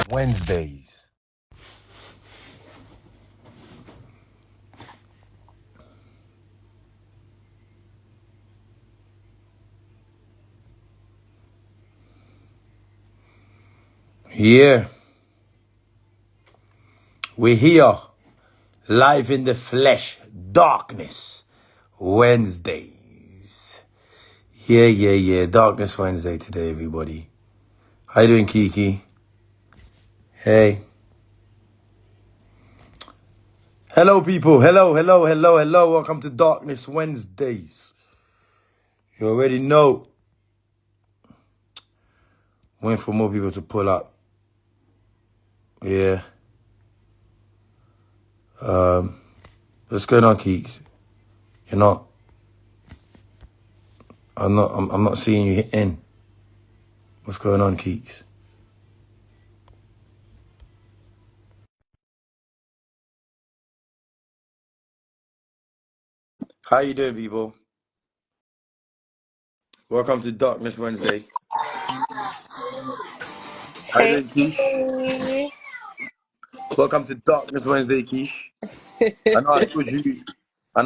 Wednesdays. Yeah, we're here, live in the flesh, darkness, Wednesdays. Yeah, Darkness Wednesday today, everybody. How you doing, Kiki? Hey. Hello, people. Hello. Welcome to Darkness Wednesdays. You already know. Waiting for more people to pull up. Yeah. What's going on, Keeks? You're not. I'm not seeing you in. What's going on, Keeks? How you doing, people? Welcome to Darkness Wednesday. How you doing, Keish? Hey. Welcome to Darkness Wednesday, Keish. I know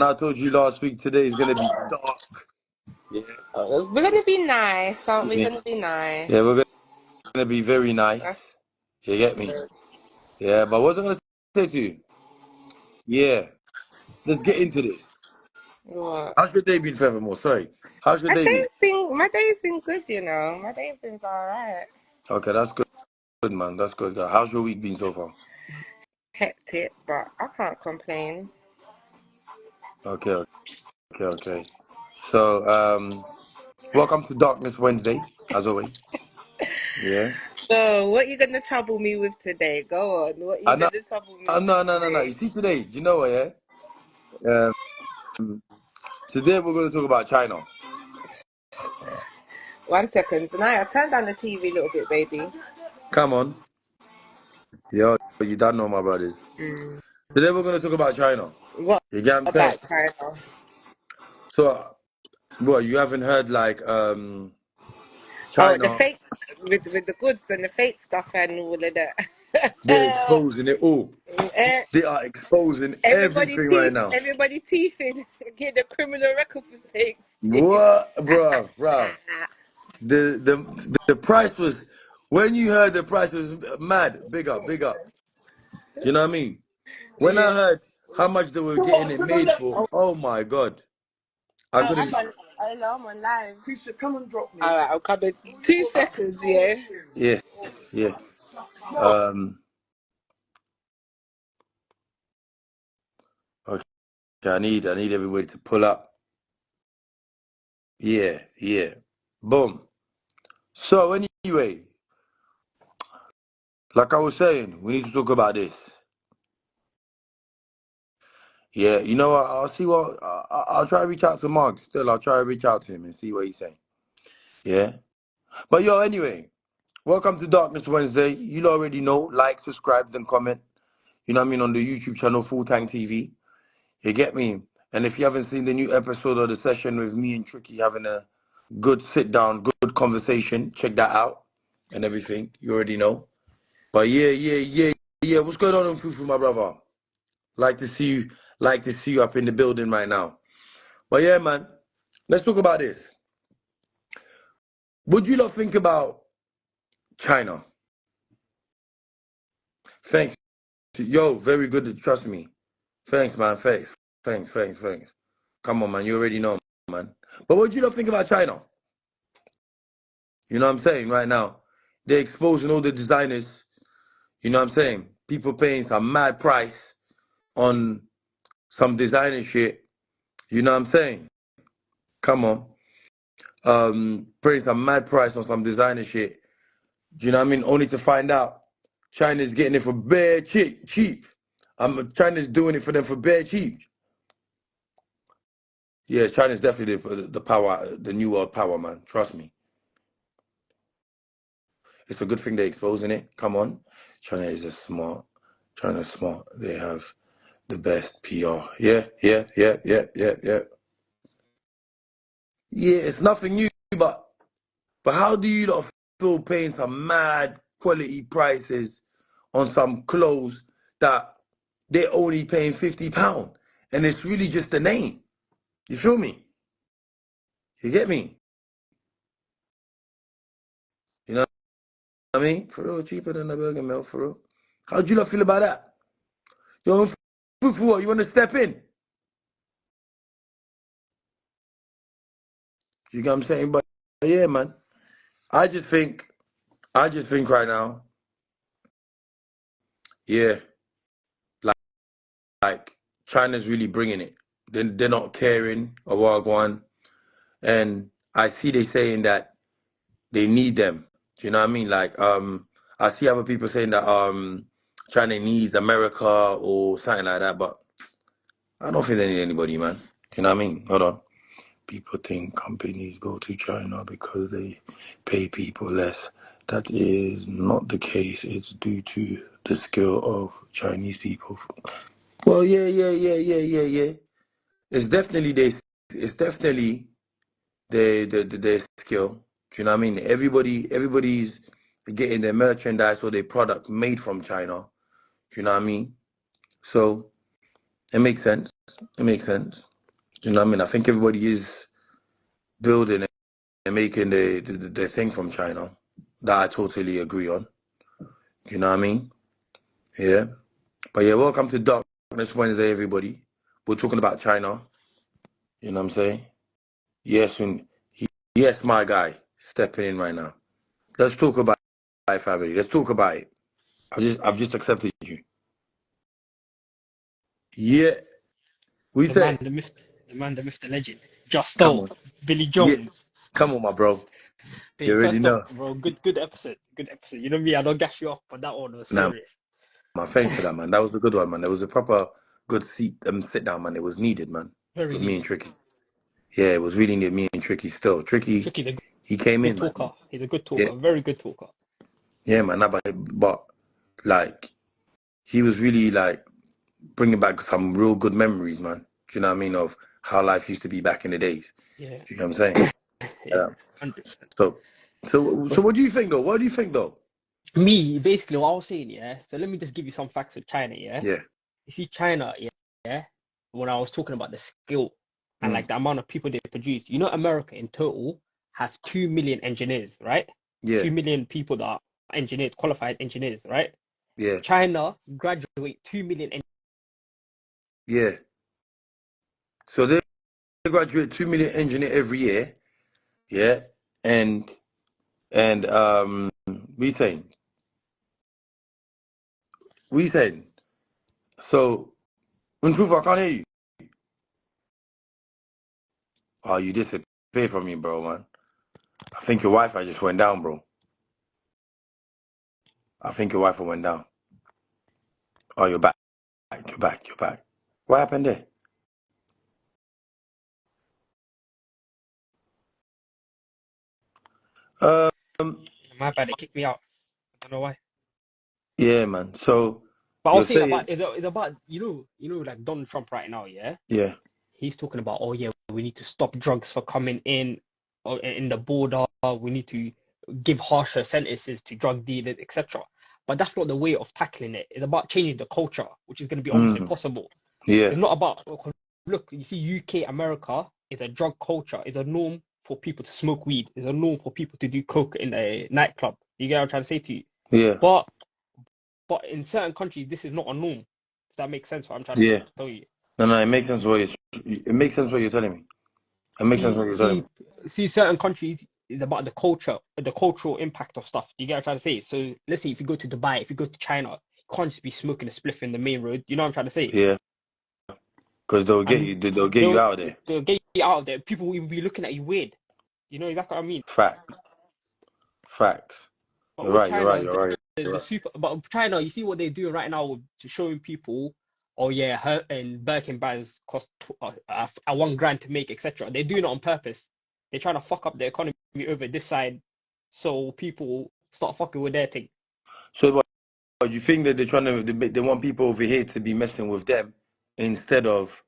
I told you last week. Today is gonna be dark. Yeah. We're gonna be nice, aren't we? Yeah. Gonna be nice. Yeah, we're gonna be very nice. That's You get me? good. Yeah, but what was I gonna say to you? Yeah. Let's get into this. What? How's your day been, Furthermore? Sorry. How's your day been? My day's been good, you know. My day's been alright. Okay, that's good. Good, man. That's good. How's your week been so far? Hectic, but I can't complain. Okay. So, welcome to Darkness Wednesday, as always. Yeah. So, what you gonna trouble me with today? Go on. What you I know. gonna trouble me with No. today? You see today, do you know what? Yeah. Today we're going to talk about China. 1 second. Tonight, turn down the TV a little bit, baby. Come on. Yo, you don't know my brothers. Mm. Today we're going to talk about China. What You get what I'm saying? about China? So, what, you haven't heard like Oh, the China, fake with the goods and the fake stuff and all of they're that. exposing it all. Eh, They are exposing everything right now. everybody teething, get the criminal record for sakes. What, bro? The price was, when you heard the price was mad, big up. You know what I mean? When I Yeah. heard how much they were getting it made for, oh my God. I Oh, couldn't. I know I'm on live. Please come and drop me. All right, I'll come in 2 seconds. Yeah. Yeah. Um. Okay. I need everybody to pull up. Yeah. Boom. So anyway, like I was saying, we need to talk about this. Yeah. You know what? I'll see what I'll try to reach out to Mark. Still, I'll try to reach out to him and see what he's saying. Yeah. But yo, anyway, welcome to Darkness Wednesday. You already know. Like, subscribe, then comment. You know what I mean, on the YouTube channel Full Tank TV. You get me? And if you haven't seen the new episode of the session with me and Tricky having a good sit down, good conversation, check that out and everything. You already know. But yeah. What's going on Fufu, my brother? Like to see you up in the building right now. But yeah, man, let's talk about this. Would you not think about China? Thanks. Yo, very good. Trust me. Thanks, man. Thanks. Come on, man. You already know, man. But what do you not think about China? You know what I'm saying? Right now, they're exposing all the designers. You know what I'm saying? People paying some mad price on some designer shit. You know what I'm saying? Come on. Paying some mad price on some designer shit. You know what I mean? Only to find out China's getting it for bare cheap. China's doing it for them for bare cheap. Yeah, China's definitely the power, the new world power, man. Trust me. It's a good thing they're exposing it. Come on. China is just smart. China's smart. They have the best PR. Yeah. Yeah, it's nothing new, but how do you not feel paying some mad quality prices on some clothes that they're only paying £50, and it's really just a name. You feel me? You get me? You know what I mean? For real, cheaper than a burger mill, for real. How do you lot feel about that? You know, food for what? You want to step in? You get what I'm saying? But yeah, man. I just think right now, yeah, like China's really bringing it. They're not caring of what going, and I see they saying that they need them. Do you know what I mean? Like, I see other people saying that China needs America or something like that, but I don't think they need anybody, man. Do you know what I mean? Hold on. People think companies go to China because they pay people less. That is not the case. It's due to the skill of Chinese people. Well, yeah. It's definitely it's definitely their skill. Do you know what I mean? Everybody's getting their merchandise or their product made from China. Do you know what I mean? So it makes sense. It makes sense. Do you know what I mean? I think everybody is building and making their thing from China. That I totally agree on. Do you know what I mean? Yeah. But yeah, welcome to Darkness Wednesday, everybody. We're talking about China. You know what I'm saying? Yes, yes, my guy, stepping in right now. Let's talk about it, family. Let's talk about it. I've just accepted you. Yeah. We The man, say, the myth, the legend. come Justo, on. Billy Yeah. Jones. Come on, my bro. Hey, You already first off, know. bro, good episode, good episode. You know me, I don't gas you off, but that one was Nah, serious. man, thanks for that, man. That was a good one, man. It was a proper good sit down, man. It was needed, man. Very With me and needed. Tricky. Yeah, it was really near me and Tricky still. Tricky, Tricky's a he came good in, man. talker. He's a good Yeah, talker, very good talker. yeah, man. Nah, but like, he was really like bringing back some real good memories, man. Do you know what I mean? Of how life used to be back in the days. Yeah, Do you know what I'm saying? yeah, Yeah. 100%. So what do you think though? What do you think though? Me, basically, what I was saying, yeah. So let me just give you some facts with China, yeah. Yeah. You see, China, yeah. When I was talking about the skill and Mm. like the amount of people they produce, you know, America in total have 2 million engineers, right? Yeah. 2 million people that are engineers, qualified engineers, right? Yeah. China graduate 2 million. Yeah. So they graduate 2 million engineer every year. Yeah. And we saying we saying. So in truth, I can't hear you. Oh, you disappeared from me, bro, man. I think your Wi-Fi just went down, bro. I think your Wi-Fi went down. Oh, you're back. You're back. What happened there? Um, My bad, they kicked me out. I don't know why. yeah, man. So But I you're was saying saying, about it's about like Donald Trump right now, yeah. yeah, He's talking about, oh yeah, we need to stop drugs for coming in or in the border. We need to give harsher sentences to drug dealers, etc. But that's not the way of tackling it. It's about changing the culture, which is going to be almost mm, impossible. yeah, It's not about look. You see, UK, America is a drug culture. It's a norm for people to smoke weed. It's a norm for people to do coke in a nightclub. You get what I'm trying to say to you? yeah, But but in certain countries, this is not a norm. Does that make sense? What I'm trying to yeah. tell you. No, it makes sense it makes sense what you're telling me. It makes sense See, what you're telling me. see, see, certain countries is about the culture, the cultural impact of stuff. Do you get what I'm trying to say? So let's say if you go to Dubai, if you go to China, you can't just be smoking a spliff in the main road. You know what I'm trying to say? Yeah, because they'll get And you. They'll get you they'll out of there. they'll get you out of there. People will be looking at you weird. You know exactly what I mean? Facts, facts. But You're with right. You're right. China, You're right. the super, but with China, you see what they're doing right now to showing people, oh yeah, her and Birkin bags cost 1 grand to make, etc. They're doing it on purpose. They're trying to fuck up the economy over this side, so people start fucking with their thing. So, but you think that they're trying to they want people over here to be messing with them instead of?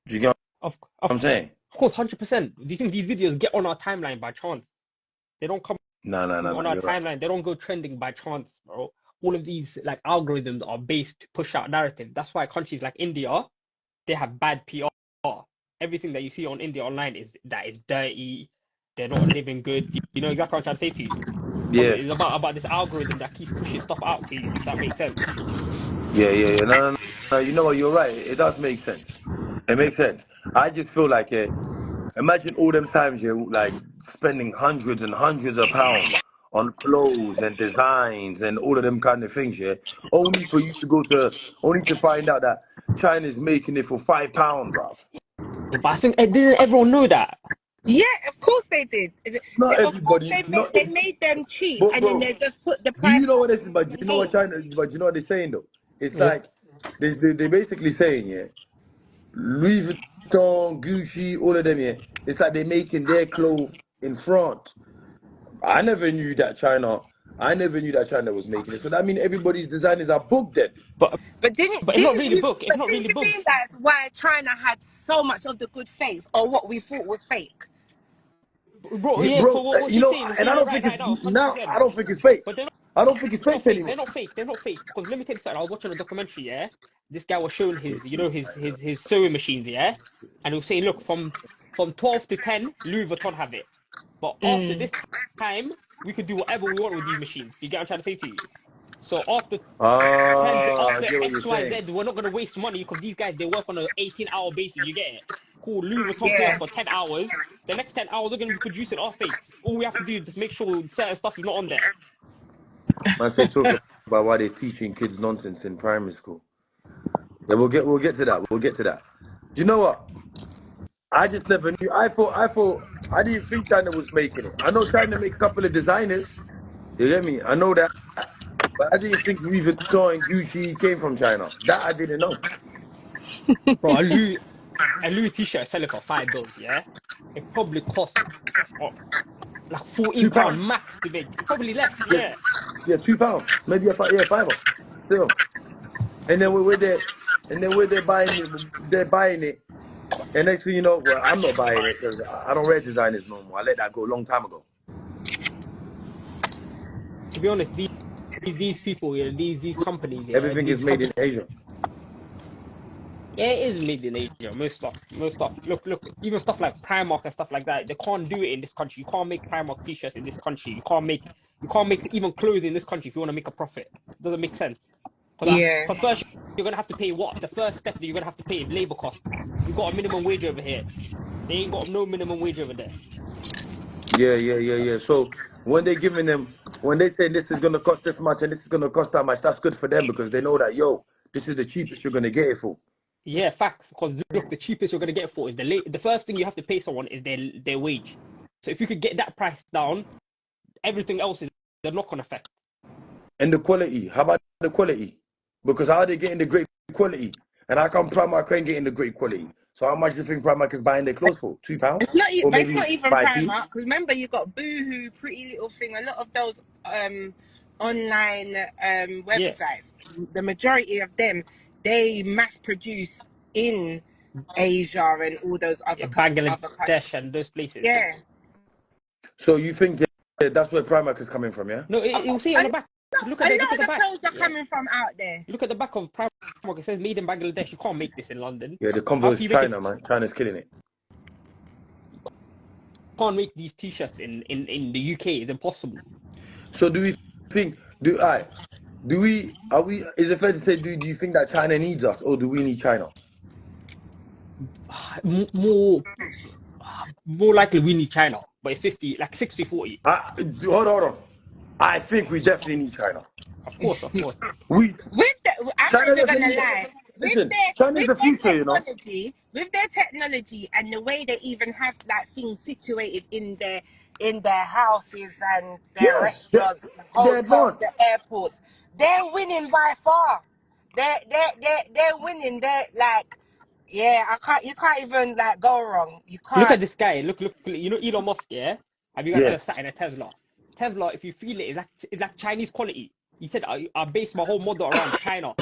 Do you get what Of I'm of saying? course, 100%. Do you think these videos get on our timeline by chance? They don't come. No, no, no, no. on our You're right. timeline. They don't go trending by chance, bro. All of these like algorithms are based to push out narrative. That's why countries like India, they have bad PR. Everything that you see on India online is dirty. They're not living good. You know exactly what I'm trying to say to you. Because Yeah, it's about this algorithm that keeps pushing stuff out to you, if that makes sense. yeah, yeah, yeah. No, no, no. No, you know what? You're right. It does make sense. It makes sense. I just feel like, imagine all them times you're like spending hundreds and hundreds of pounds on clothes and designs and all of them kind of things, yeah. Only for you to only to find out that China's making it for £5, bruv. Yeah, but I think didn't everyone know that? Yeah, of course they did. Not Of course everybody, not. they made them cheap, But and then bro, they just put the do price you know what up this is? But do and you know what hate. China? But you know what they're saying though? It's Yeah. like they basically saying, yeah, Louis Vuitton, Gucci, all of them, yeah. It's like they're making their clothes in France. I never knew that China. I never knew that China was making it. So that means everybody's designers are booked then. But But but it's not really book. It's not didn't really you books. realize why China had so much of the good face, or what we thought was fake? Bro, Yeah, yeah, bro, for what you she's know, saying, and I you're don't right think it's right now, now. I 100%. don't think it's fake. But I don't think it's not fake fake. They're anymore. not fake. They're not fake. Because let me tell you something. I was watching a documentary, yeah. This guy was showing his, you know, his sewing machines, yeah. And he was saying, look, from 12 to 10, Louis Vuitton have it. But after Mm. this time, we could do whatever we want with these machines. Do you get what I'm trying to say to you? So after 10 to Ah, I after get what you're saying. XYZ, we're not gonna waste money because these guys they work on an 18-hour basis. You get it? Cool. Louis Vuitton pay us Yeah. for 10 hours. The next 10 hours, they're gonna be producing our fakes. All we have to do is just make sure certain stuff is not on there. Man, say talk about why they're teaching kids nonsense in primary school. Yeah, we'll get to that. We'll get to that. Do you know what? I just never knew. I didn't think China was making it. I know China make a couple of designers. You get me? I know that, but I didn't think Louis Vuitton and Gucci came from China. That I didn't know. Bro, a Louis t-shirt selling for $5, yeah? It probably costs uh, like £14 £2. max to make. Probably less, Yeah, yeah. yeah, £2. Maybe yeah, fiver. Still. And then we're there, and then we're there buying it. They're buying it, and next thing you know, well, I'm not buying it because I don't wear designers no more. I let that go a long time ago. To be honest, these people, yeah, these companies, yeah, Everything is these made companies. in Asia. Yeah, it is made in Asia. Most stuff, most stuff. Look. Even stuff like Primark and stuff like that, they can't do it in this country. You can't make Primark t-shirts in this country. You can't make even clothes in this country if you want to make a profit. It doesn't make sense. Yeah. Because first you're gonna have to pay what? The first step that you're gonna have to pay is labor cost. We got a minimum wage over here. They ain't got no minimum wage over there. Yeah, yeah, yeah, yeah. So when they say this is gonna cost this much and this is gonna cost that much, that's good for them because they know that this is the cheapest you're gonna get it for. Yeah, facts. Because look, the cheapest you're gonna get for is the first thing you have to pay someone is their wage. So if you could get that price down, everything else is the knock-on effect. And the quality, how about the quality? Because how are they getting the great quality? And how come Primark ain't getting the great quality? So how much do you think Primark is buying their clothes for? £2? But Or it's maybe not even 5p? Primark. Remember, you got Boohoo, Pretty Little Thing, a lot of those online Yeah, websites. The majority of them, they mass produce in Asia and all those other countries. Bangladesh and those places. Yeah. So you think that's where Primark is coming from, yeah? No, it will say A on lot, the back. a Look lot at of the the back. clothes are Yeah, coming from out there. look at the back of Primark. It says made in Bangladesh. You can't make this in London. Yeah, the How convo is can you make it? China, man. China's killing it. Can't make these t-shirts in the UK. It's impossible. So do we think do I do we are we is it fair to say do you think that China needs us or do we need China? More more likely we need China, but it's 50 like 60-40. Hold on. I think we definitely need China. Of course. We I'm not China even doesn't gonna need. lie. Listen, China's the future, you know. With their technology and the way they even have like things situated in their houses and their Yeah, restaurants, the they're hotels, advanced. the airports, they're winning by far. They're winning. They're like, yeah, I can't. You can't even like go wrong. You Look at can't. this guy. Look. You know Elon Musk, yeah? Have you guys Yeah, ever sat in a Tesla? Tesla, if you feel it, is like Chinese quality. He said, I base my whole model around China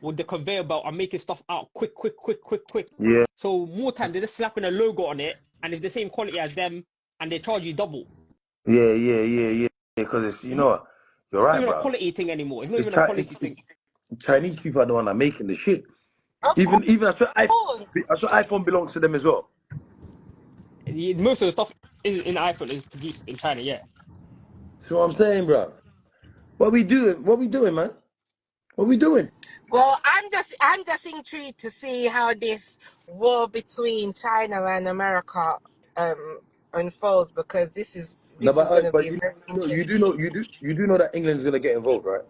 with the conveyor belt. I'm making stuff out quick, quick, quick, quick, quick. yeah, So more time, they're just slapping a logo on it, and it's the same quality as them, and they charge you double. yeah, yeah, yeah, yeah, because it's, you know what? You're not right, even a bro. quality thing anymore. It's not It's, even a quality it's thing. Chinese people are the one that are making the shit. Of Even course. I swear iPhone belongs to them as well. Most of the stuff in iPhone is produced in China. Yeah. See what I'm saying, bro? What we doing? What we doing, man? What we doing? Well, I'm just intrigued to see how this war between China and America unfolds, because No, this is going to but be very know interesting. you do know that England's gonna get involved, right?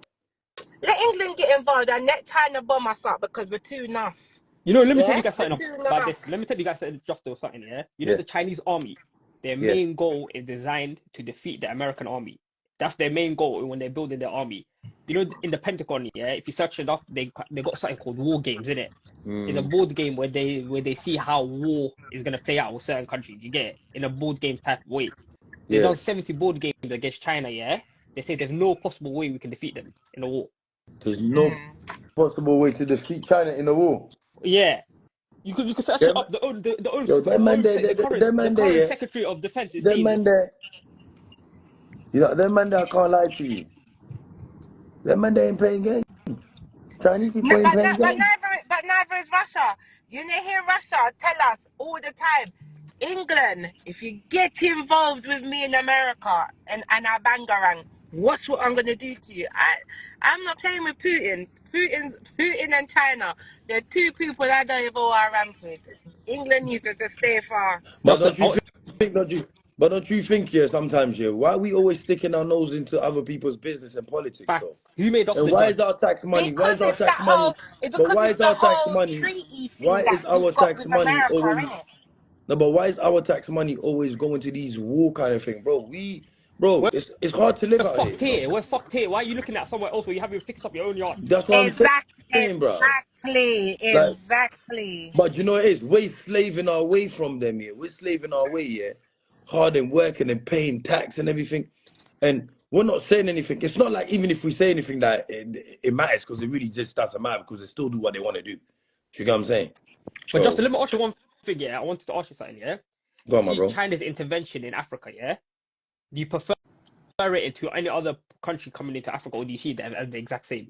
Let England get involved and let China bomb us up, because we're too enough. You know, let me tell Yeah, you guys we're something too about enough. this. Let me tell you guys just or something, yeah? You know, Yeah, the Chinese army, their yeah. main goal is designed to defeat the American army. That's their main goal when they're building their army. You know, in the Pentagon, yeah, if you search it up, they got something called war games, in it. It's a Mm, board game where they see how war is gonna play out with certain countries. You get it? In a board game type of way. They've yeah. done 70 board games against China, yeah? They say there's no possible way we can defeat them in a war. There's no Mm. possible way to defeat China in the war. Yeah. You could search it Them, up. yo, them man there, The current yeah. Secretary of Defense is Them saying man this. there, them man there, I can't lie to you. Them man there ain't playing games. Chinese people ain't playing games. But neither is Russia. You know, hear Russia tell us all the time, England, if you get involved with me in America and our bangarang, watch what I'm gonna do to you. I'm not playing with Putin. Putin and China, they're two people I don't even want to ramp with. England needs to just stay far. But Just don't you think, don't you think, yeah, sometimes, yeah, why are we always sticking our nose into other people's business and politics, fact. though? Who made us And the why is judge? our tax money? Why Because is our it's tax that money? But because why it's is the our tax whole money? treaty Why thing that is we've our got tax with money America, always? innit? No, but why is our tax money always going to these war kind of thing, bro? Bro, We're it's hard to live out here, fucked you know. here. We're fucked here. Why are you looking at somewhere else where you haven't fixed up your own yard? That's what I'm saying, bro. Exactly, Like, exactly. but you know what it is? We're slaving our way from them here. We're slaving our way, yeah. Hard and working and paying tax and everything. And we're not saying anything. It's not like even if we say anything that it matters, because it really just doesn't matter, because they still do what they want to do. You get what I'm saying? But just So let me ask you one thing, yeah. I wanted to ask you something, yeah. go You on, my see bro. China's intervention in Africa, yeah. Do you prefer it to any other country coming into Africa, or do you see them as the exact same?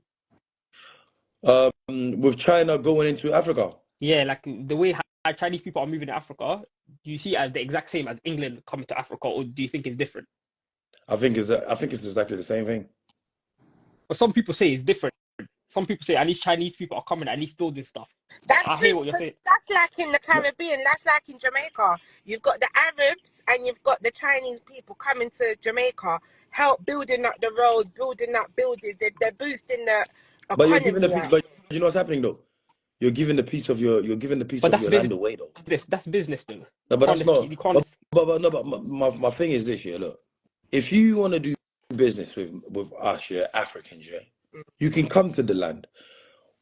With China going into Africa, Yeah, like the way how Chinese people are moving to Africa, do you see it as the exact same as England coming to Africa, or do you think it's different? I think it's exactly the same thing. But some people say it's different. Some people say at least Chinese people are coming, at least building stuff. But That's I true, hear what you're because saying. that's like in the Caribbean, that's like in Jamaica. You've got the Arabs and you've got the Chinese people coming to Jamaica, help building up the roads, building up buildings. They're boosting the But you're giving the economy piece. out But there. you know what's happening though? You're giving the piece But of that's your land business. away though. That's business, though. No, You but can't that's just not. keep. You can't just. No, but my thing is this, yeah. Look, if you want to do business with us, yeah, Africans, yeah, you can come to the land.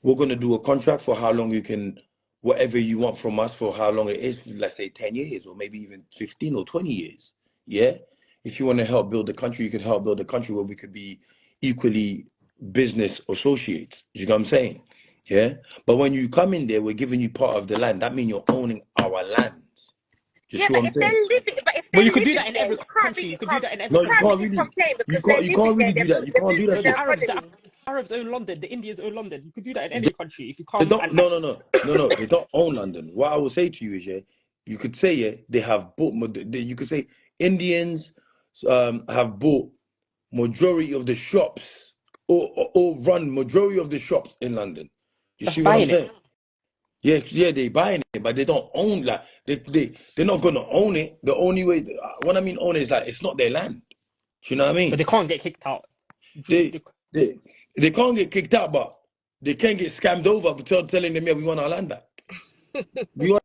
We're gonna do a contract for how long you can, whatever you want from us for how long it is. Let's say 10 years, or maybe even 15 or 20 years. Yeah. If you want to help build the country, you can help build the country where we could be equally business associates. You know what I'm saying? Yeah. But when you come in there, we're giving you part of the land. That means you're owning our lands. You Yeah, see what I'm saying? if But they're you could do living that in there, every country. You could do that in every No, you you can't country. can't really really. complain, because they're You living can't there. really do that. You They're can't do that No, boosting though. the The economy. Arabs own London. The Indians own London. You could do that in They, any country if you they come don't. and No, no, no, no, no. They don't own London. What I will say to you is, yeah, you could say, yeah, they have bought. You could say Indians have bought majority of the shops, or run majority of the shops in London. You that's see what I'm buying it. saying? Yeah, yeah, they buying it, but they don't own that. They're not gonna own it. The only way, what I mean, own it is like it's not their land. Do you know what I But mean? they can't get kicked out. They they they can't get kicked out, but they can get scammed over telling them, yeah, we want our land back. We want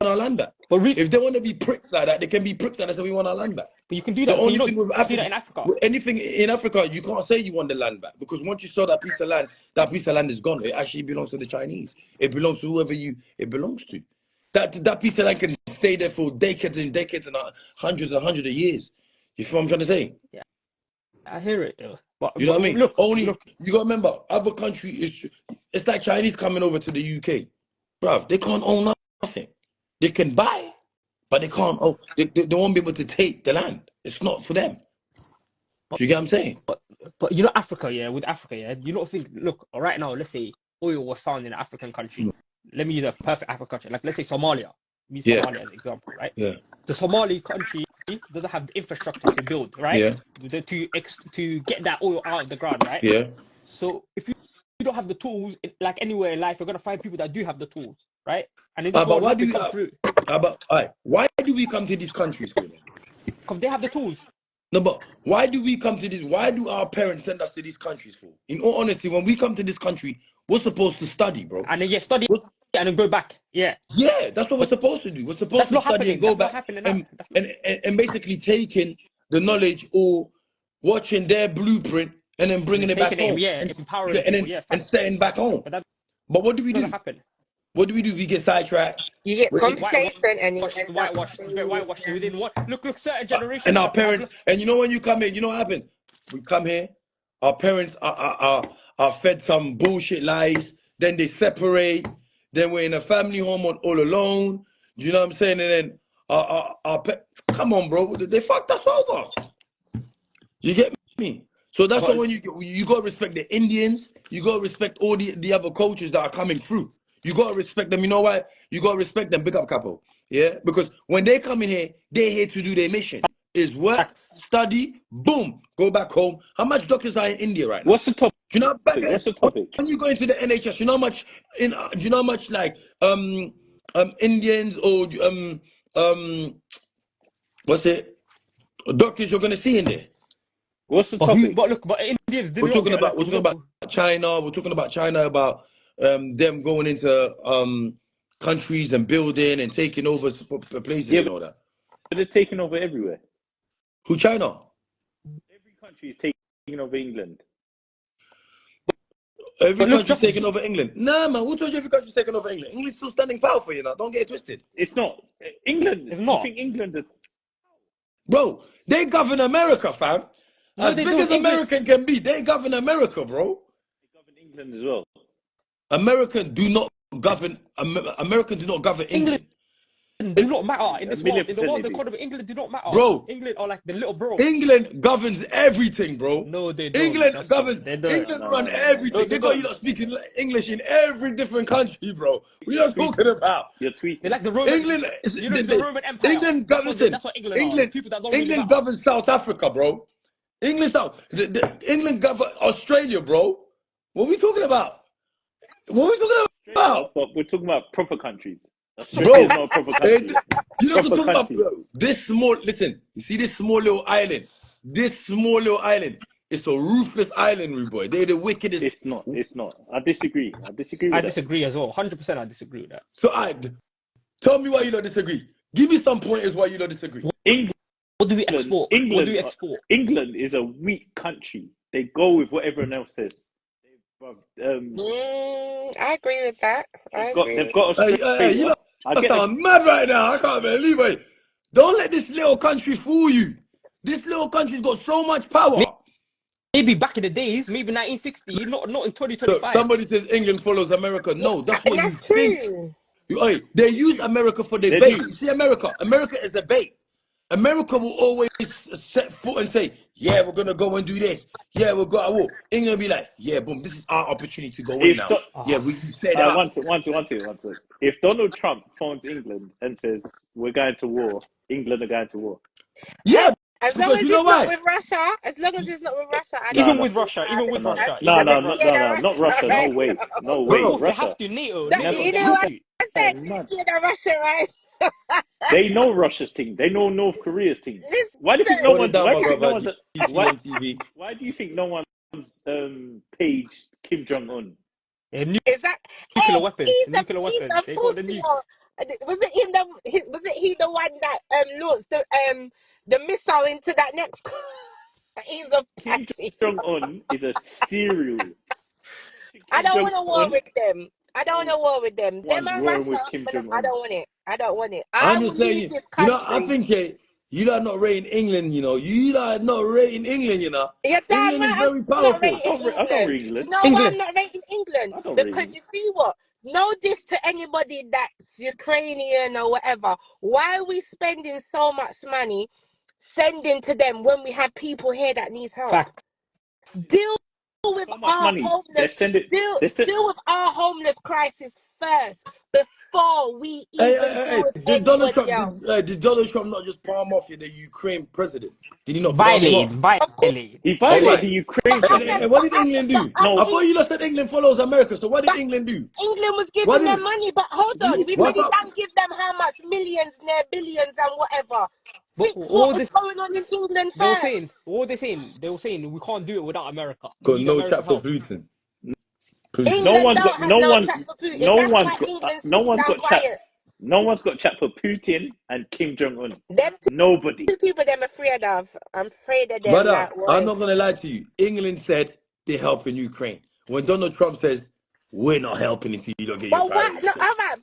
our land back. But really, If they want to be pricks like that, they can be pricks like that and say we want our land back. but you can do The that. Can you only not thing with do that Africa, in Africa? with anything in Africa, you can't say you want the land back, because once you sell that piece of land is gone. It actually belongs to the Chinese. It belongs to whoever it belongs to. That piece of land can stay there for decades and decades and hundreds of years. You feel what I'm trying to say? Yeah, I hear it though. You know But what I mean? look, Only look. you gotta remember, other country is it's like Chinese coming over to the UK, bruv. They can't own nothing. They can buy, but they can't. Oh, they won't be able to take the land. It's not for them. Do you get what I'm saying? But you know Africa, yeah, with Africa, yeah, you don't think, look, right now, let's say oil was found in an African country. Let me use a perfect African country, like let's say Somalia. Use Yeah, Somalia as an example, right? yeah, The Somali country doesn't have the infrastructure to build, right? yeah, To get that oil out of the ground, right? yeah. So if you don't have the tools, like anywhere in life, you're gonna find people that do have the tools, right? And they just go But and why knock do and we? come through But all right, why do we come to these countries for then? because they have the tools. No, but why do we come to this? Why do our parents send us to these countries for? In all honesty, when we come to this country, we're supposed to study, bro. And then study What? and then go back. Yeah. Yeah, that's what we're But supposed to do. We're supposed that's to not study and happening. go That's not back happening now. and basically taking the knowledge or watching their blueprint and then And then bringing it back taking it, home yeah, empowering people. Yeah, and facts. setting back home. But that But what do we doesn't do? happen. What do we do? We get sidetracked. You get We- complacent and you end up Whitewash. So within what? Look, certain and generations our have parents, and you know when you come here, you know what happens? We come here, our parents are fed some bullshit lies, then they separate, then we're in a family home all alone. You know what I'm saying? And then come on, bro, they fucked us over. You get me? So that's why but when you gotta respect the Indians, you gotta respect all the other cultures that are coming through. You gotta respect them. You know why? You gotta respect them. Big up, couple. Yeah, because when they come in here, they're here to do their mission. Is work, facts. study, boom, go back home. How much doctors are in India right now? What's the topic? You know, What's the topic? when you go into the NHS, you know how much you know how much like Indians or what's it doctors you're gonna see in there. What's the But who? topic? But look, but Indians did We're not talking get about like we're talking about China. We're talking about China about them going into countries and building and taking over places Yeah, and all that. but they're taking over everywhere. Who China? Every country is taking over England. Every But look, country's taking over England. Nah, man. Who told you every country's taking over England? England's still standing powerful, you know. Don't get it twisted, It's not England. It's You not. think England? bro. They govern America, fam. No, As they big don't. as American can be, they govern America, bro. They govern England as well. American do not govern. American do not govern England England. do not matter in this world. In the 1,000,000% world they do. economy, England do not matter. Bro. England are like the little bro. England governs everything, bro. No, they don't. England Justin. governs. They don't. England No, run no, no, no. everything. They They got you don't. lot speaking English in every different country, bro. What are you Tweet. talking about? You're They're tweeting. like the Roman. England, You know, the Roman Empire. England That's governs. what. That's what England are. England, People that don't really England matter. governs South Africa, bro. England governs Australia, bro. What are we talking about? What are we talking Australia, about, but we're talking about proper countries. Australia bro? is not a proper country. You know what I'm Proper talking about, country. bro? This small. Listen, you see this small little island. This small little island. It's a ruthless island, rude boy. They're the wickedest. It's not. It's not. I disagree. I disagree with I that. disagree as well. 100%. I disagree with that. So tell me why you don't disagree. Give me some pointers why you don't disagree. England. What do we export? What do we export? England is a weak country. They go with what everyone else says. I agree with that. They've got Australia. You know, I I get sound mad right now. I can't believe it. Don't let this little country fool you. This little country's got so much power. Maybe back in the days, maybe 1960, not in Look, 2025. somebody says England follows America. No, that's what you That's think. true. They use America for their They bait. do. You see, America is a bait. America will always set foot and say, yeah, we're going to go and do this. Yeah, we'll go at war. England will be like, yeah, boom, this is our opportunity to go in now. Yeah, we set up. One second. If Donald Trump phones England and says, we're going to war, England are going to war. Yeah, As long because as you it's know not why? with Russia, as long as it's not with Russia, Even with Russia. No, not Russia. No way. No way. Bro. They have Russia. to, NATO. Never. You They know have what to. I said? It's Russia, right? They know Russia's thing. They know North Korea's thing. Listen, Why do you think Hold it down, my brother. why, TV. why do you think no one's paged Kim Jong Un? is that Nuclear weapons. He's Nuclear a weapons. They got the pussy. nuke. Was it him? Was it he the one that launched the missile into that next? He's a Kim pussy. Jong Un is a serial. I don't want to war with them. I don't want to war with them. Them One's and warring with Russia, Kim but Jong I Un. don't want it. I don't want it. I'm I just will saying, leave this you know, country. I think you are not rating England, you know. You are not rating England, you know. You're damn England is right. very I'm not powerful. rating I don't England. rate England. You know why England. I'm not rating England? I don't rate Because England. you see what? No diss to anybody that's Ukrainian or whatever. Why are we spending so much money sending to them when we have people here that needs help. Fact. Deal with So much our money. They homeless. send it. They send. Deal with our homeless crisis first before we Hey, even hey, deal hey, with did Donald anybody Trump else. did Donald Trump not just palm off the Ukraine president? Did he not palm him Violated. off? Of course, Violated. He Hey, violated the hey, Ukraine but hey, president. what did England do? I No, thought you lot said England follows America. So what did but England do? England was What giving them did money. But hold on, we've what's already up? done give them how much? Millions, near billions, and whatever. But Fix what all was this going on in England they were first. saying, what they saying? They were saying we can't do it without America. We Got need no chat America's for help. Putin. no England one's don't got have no no one. chat for Putin. No That's one's why got. England's No sitting one's down got chat. quiet. No one's got chat for Putin and Kim Jong Un. Them Nobody. two people them afraid of. I'm afraid of them Brother, like I'm boy. not gonna lie to you. England said they're helping Ukraine. When Donald Trump says we're not helping if you don't get your But why? priorities No, straight. all right,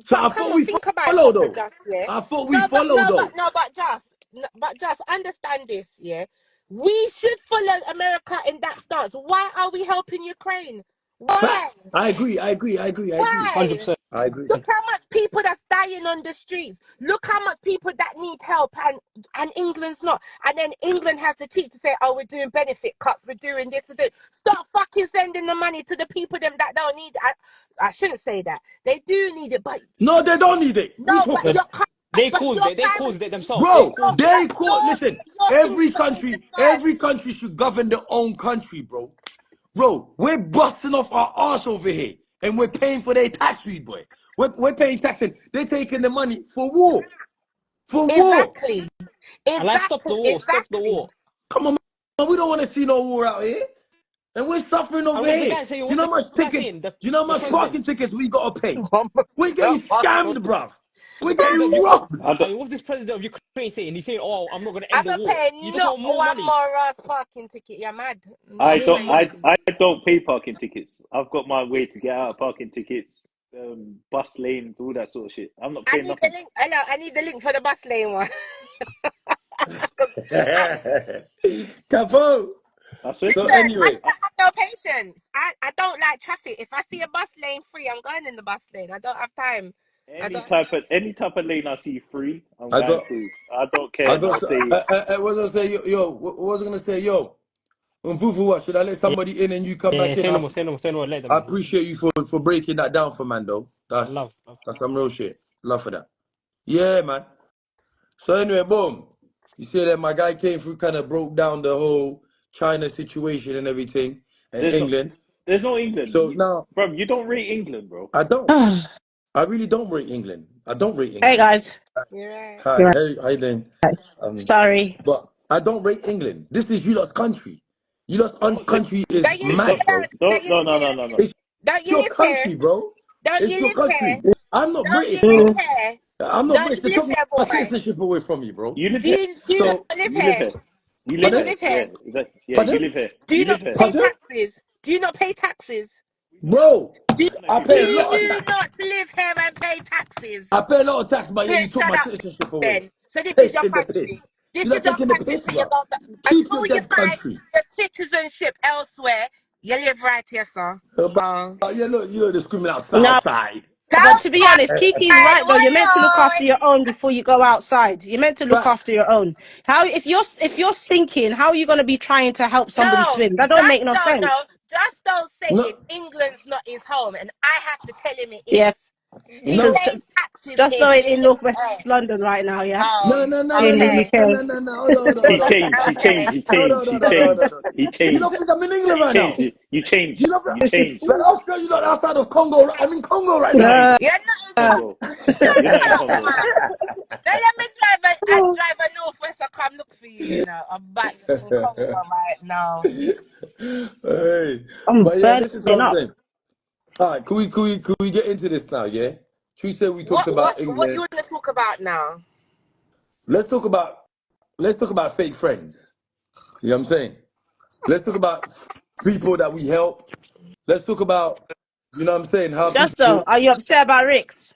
So but I come thought on, we think about it follow proper, though. just yeah. I thought we No, but follow no, but though. no, but just, no, but just understand this, yeah. We should follow America in that stance. Why are we helping Ukraine? Why? Facts. I agree. I agree. I agree. I agree. Why? 100%. I agree. Look how much people that's dying on the streets. Look how much people that need help, and England's not. And then England has to cheat to say, "Oh, we're doing benefit cuts, we're doing this and that." Stop fucking sending the money to the people them that don't need it. I shouldn't say that. They do need it, but No, they don't need it. We no, but talking, No, your they but caused your it. They caused it priorities, themselves. They bro. your caused it. They call. Listen, your things every supposed to country, first. should govern their own country, bro. Bro, we're busting off our arse over here, and we're paying for their tax, boy. We're paying tax, and they're taking the money for war. For war. Exactly, And like, stop the exactly, war. Stop the exactly. war. Come on, man. We don't want to see no war out here. And we're suffering And over what's the here. guy saying? You What's know the how much guy tickets, saying? you know The how much president. parking tickets we gotta pay? We're getting I'm scammed, bruv. We're The president getting of robbed. I I don't. mean, what's this president of Ukraine saying? He's saying, "Oh, I'm not going to end the gonna war." pay You just not want more one money. more ass parking ticket. You're mad. I No More don't. way. money. I don't pay parking tickets. I've got my way to get out of parking tickets, bus lanes, all that sort of shit. I'm not I paying need the nothing. link. I know. I need the link for the bus lane one. 'Cause Capo. I swear So to you. listen, I anyway, don't have no patience. I don't like traffic. If I see a bus lane free, I'm going in the bus lane. I don't have time. I don't. Any type of lane I see free, I'm I going got, through. I don't care. No, say I was gonna say, what was I gonna say, yo? Mpufu, what should I let Yeah, somebody in and you come yeah. back in? Say no more. Say no more. Say no more. Let them I in. appreciate you for breaking that down for man, though. Love, love. That's some real shit. Love for that. Yeah, man. So anyway, boom. You see that my guy came through, kind of broke down the whole China situation and everything, and there's no England. there's no England, So now bro. You don't rate England, bro. I don't. I really don't rate England. I don't rate Hey England. guys. You're right. Hi, You're right. hey, how you doing? Um, Sorry. but I don't rate England. This is you lot's country. You lot's Don't say country is Don't you mad, bro. don't no no no no no. It's don't you your live here? country, bro. Don't It's you your live here? country. I'm not Don't British, you live bro. Mm. here? I'm not Don't British. They you live took here, my boy? citizenship away from me, bro. You live here. Do you not So, live You live here? here. You Do you live not pardon? here. live Yeah, here? exactly. Yeah, you Pardon? live here. Do you You not live here. pay Pardon? taxes? Do you not pay taxes? Bro, Do I don't know if I you do pay pay a lot of you tax. taxes. not live here and pay taxes? I pay a lot of tax, but yeah, Then you took shut my up, citizenship away. then. So this is your Taking the piss. country. This You're is not your taking the country. piss, So you bro. go back Keep your until you dead find country. your citizenship elsewhere. You live right here, sir. But Oh, you're discriminating out No, south side. but to be honest, Kiki's outside, right though. You're meant to look after oi, your own before you go outside. You're meant to look Facts. after your own. How if you're sinking, how are you going to be trying to help somebody no, swim? That don't make just no don't know. sense. Just don't say No, it. England's not his home, and I have to tell him it Yeah, is. He no, because pays taxes just here. know He it in lives Northwest here. London right now. Yeah, no, Oh, no, no, you're no, in no, the okay, no, UK. no, no, no. Hold on, hold on, hold He on. changed. He changed. okay. He Hold on, changed. hold He on, hold on, changed. hold on. He You don't changed. think I'm in England He right changed. now? You You changed. don't You changed. like Australia, you lot outside of Congo. I'm in Congo right You now. Uh, changed. You're not in Congo. Just You're not shut in up, Congo. man. Now let me drive a Northwest. I come look for you. You know, I'm back in Congo right now. Hey, I'm but yeah, burning this is what I'm up. saying. All right, can we get into this now? Yeah, she said we talked about What you England. want to talk about now? Let's talk about fake friends. You know what I'm saying? Let's talk about people that we help. Let's talk about, you know what I'm saying, how Just though, people. are you upset about Rick's?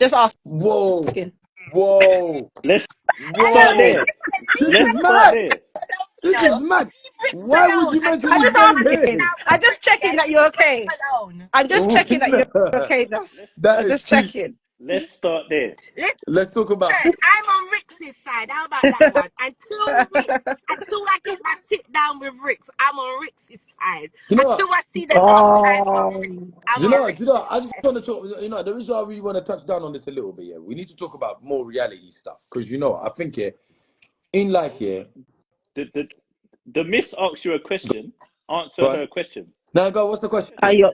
Just Whoa, asking. whoa, Let's Hello, start whoa! there. This leave is Let's Ricks start mad. there. This is alone. mad. Leave Ricks Why would alone you and mention I'm try his just to name manage asking. here? now. I'm just checking Yeah, that you're leave Ricks okay. alone. I'm just checking that you're Nah, okay. Just that is just peace. checking. Let's start there. Listen, Let's talk about. I'm on Rick's side. How about that one? Until I get my sit down with Rick's, I'm on Rick's side. You know Until what? I see the dark side from Rick's, Oh, I'm You on know, Rick's you know, I just side. want to talk. You know, the reason I really want to touch down on this a little bit. Yeah, we need to talk about more reality stuff because you know, I think in life, The miss asks you a question. go Answer on. her question. Now, go. What's the are question? you